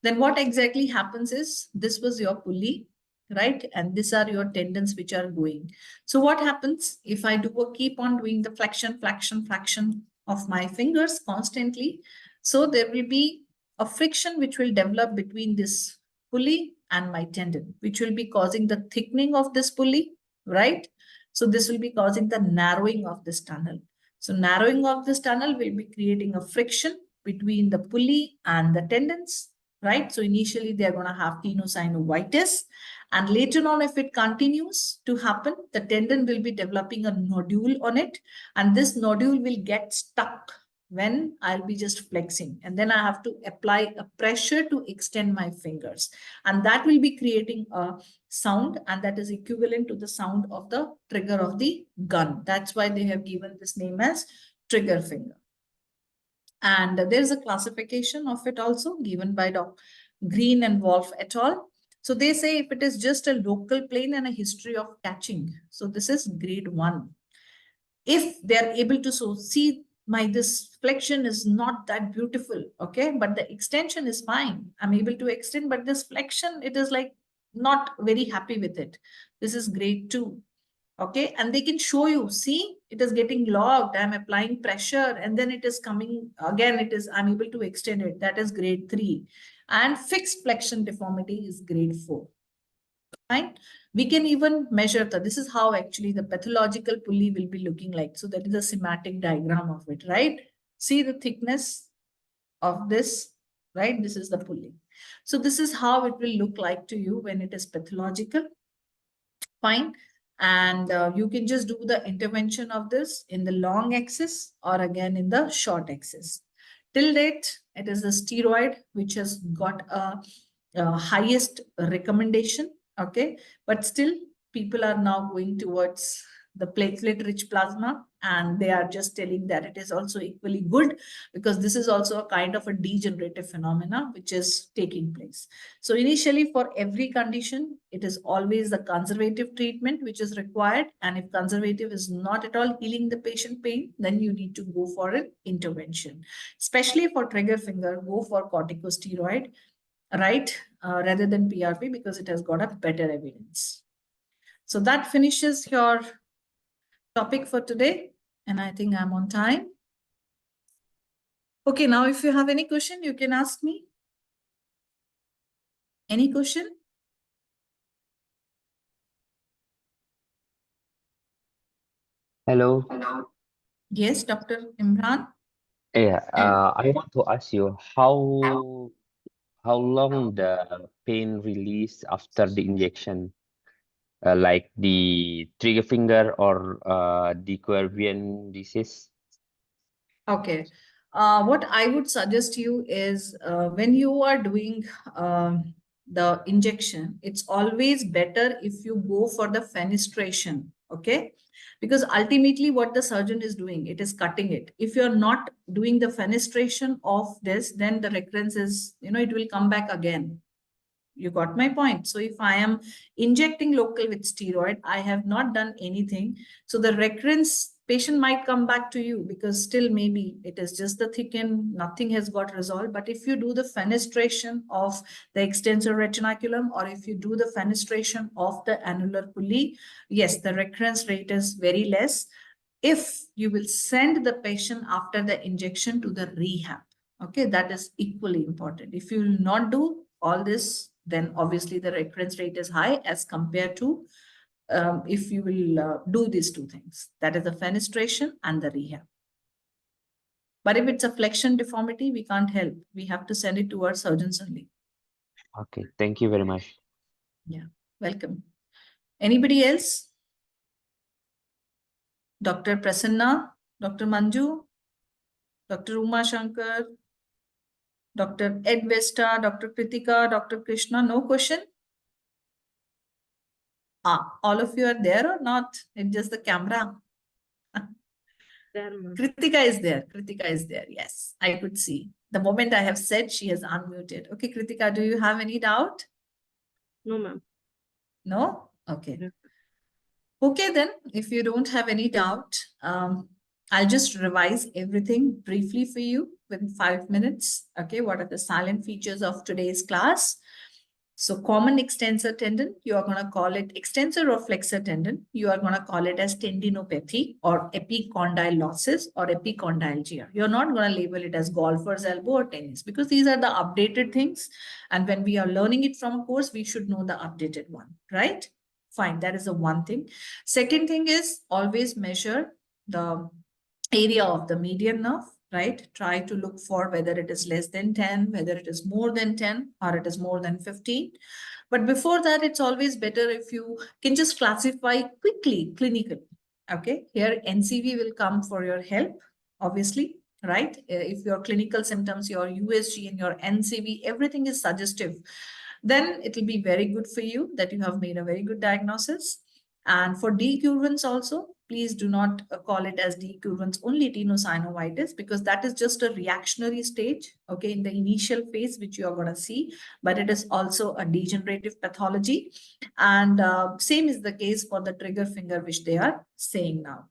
Then what exactly happens is this was your pulley, right? And these are your tendons which are going. So what happens if I keep on doing the flexion of my fingers constantly? So there will be a friction which will develop between this pulley and my tendon, which will be causing the thickening of this pulley, right? So this will be causing the narrowing of this tunnel. So narrowing of this tunnel will be creating a friction between the pulley and the tendons, right? So initially they're going to have tenosynovitis, and later on, if it continues to happen, the tendon will be developing a nodule on it, and this nodule will get stuck when I'll be just flexing, and then I have to apply a pressure to extend my fingers, and that will be creating a sound, and that is equivalent to the sound of the trigger of the gun. That's why they have given this name as trigger finger. And there's a classification of it also given by Dr. Green and Wolf et al. So they say if it is just a local plane and a history of catching, so this is grade 1. If they're able to see this flexion is not that beautiful, okay, but the extension is fine. I'm able to extend, but this flexion, it is like not very happy with it. This is grade 2. Okay, and they can show you, see, it is getting locked, I'm applying pressure, and then it is coming again, I'm able to extend it. That is grade 3. And fixed flexion deformity is grade 4. Fine. We can even measure this is how actually the pathological pulley will be looking like. So that is a schematic diagram of it, right? See the thickness of this, right? This is the pulley. So this is how it will look like to you when it is pathological. Fine. And you can just do the intervention of this in the long axis or again in the short axis. Till date, it is the steroid which has got a highest recommendation. Okay, but still people are now going towards the platelet-rich plasma, and they are just telling that it is also equally good because this is also a kind of a degenerative phenomena which is taking place. So initially for every condition, it is always the conservative treatment which is required. And if conservative is not at all healing the patient pain, then you need to go for an intervention. Especially for trigger finger, go for corticosteroid, right, rather than PRP because it has got a better evidence. So that finishes your topic for today. And I think I'm on time. Okay, now if you have any question, you can ask me. Any question? Hello. Yes, Dr. Imran. Yeah, I want to ask you how long the pain release after the injection, like the trigger finger or the Querbian disease? Okay. What I would suggest you is when you are doing the injection, it's always better if you go for the fenestration. Okay. Because ultimately, what the surgeon is doing, it is cutting it. If you're not doing the fenestration of this, then the recurrence is, it will come back again. You got my point. So if I am injecting local with steroid, I have not done anything. So the recurrence patient might come back to you because still maybe it is just the thicken, nothing has got resolved. But if you do the fenestration of the extensor retinaculum, or if you do the fenestration of the annular pulley, yes, the recurrence rate is very less. If you will send the patient after the injection to the rehab, okay, that is equally important. If you will not do all this, then obviously the recurrence rate is high as compared to if you will do these two things, that is the fenestration and the rehab. But if it's a flexion deformity, we can't help. We have to send it to our surgeons only. Okay, thank you very much. Yeah, welcome. Anybody else? Dr. Prasanna, Dr. Manju, Dr. Uma Shankar, Dr. Ed Vesta, Dr. Kritika, Dr. Krishna, no question? All of you are there or not? It's just the camera. There, ma'am. Kritika is there. Kritika is there. Yes, I could see. The moment I have said, she has unmuted. Okay, Kritika, do you have any doubt? No, ma'am. No? Okay. No. Okay, then, if you don't have any doubt, I'll just revise everything briefly for you within 5 minutes. Okay, what are the silent features of today's class? So common extensor tendon, you are going to call it extensor or flexor tendon. You are going to call it as tendinopathy or epicondylosis or epicondylgia. You're not going to label it as golfer's elbow or tennis because these are the updated things. And when we are learning it from a course, we should know the updated one, right? Fine, that is the one thing. Second thing is always measure the area of the median nerve, right? Try to look for whether it is less than 10, whether it is more than 10, or it is more than 15. But before that, it's always better if you can just classify quickly, clinically. Okay, here NCV will come for your help, obviously, right? If your clinical symptoms, your USG and your NCV, everything is suggestive, then it will be very good for you that you have made a very good diagnosis. And for decurrence also, please do not call it as decurrence only tenosynovitis because that is just a reactionary stage, okay, in the initial phase, which you are going to see, but it is also a degenerative pathology. And same is the case for the trigger finger, which they are saying now.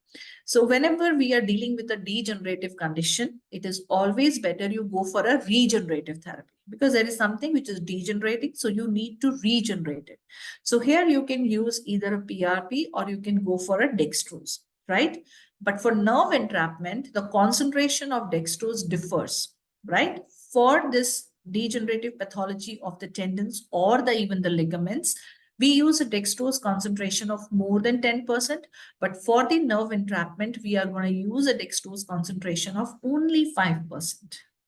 So whenever we are dealing with a degenerative condition, it is always better you go for a regenerative therapy because there is something which is degenerating. So you need to regenerate it. So here you can use either a PRP or you can go for a dextrose, right? But for nerve entrapment, the concentration of dextrose differs, right? For this degenerative pathology of the tendons or even the ligaments, we use a dextrose concentration of more than 10%, but for the nerve entrapment, we are going to use a dextrose concentration of only 5%.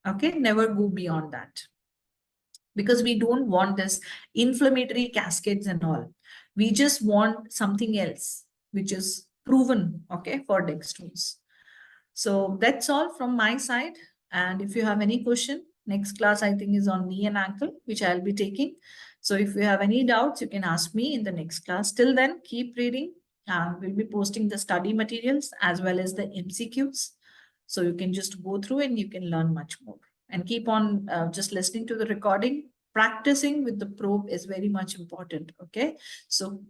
Okay, never go beyond that because we don't want this inflammatory cascades and all. We just want something else, which is proven, okay, for dextrose. So that's all from my side. And if you have any question, next class I think is on knee and ankle, which I'll be taking. So if you have any doubts, you can ask me in the next class. Till then, keep reading and we'll be posting the study materials as well as the MCQs. So you can just go through and you can learn much more and keep on just listening to the recording. Practicing with the probe is very much important. Okay. So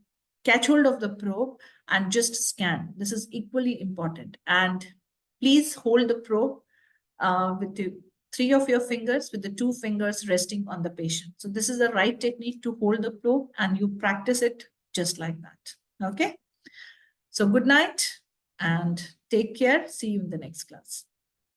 catch hold of the probe and just scan. This is equally important. And please hold the probe with the 3 of your fingers, with the 2 fingers resting on the patient. So this is the right technique to hold the probe and you practice it just like that. Okay. So good night and take care. See you in the next class.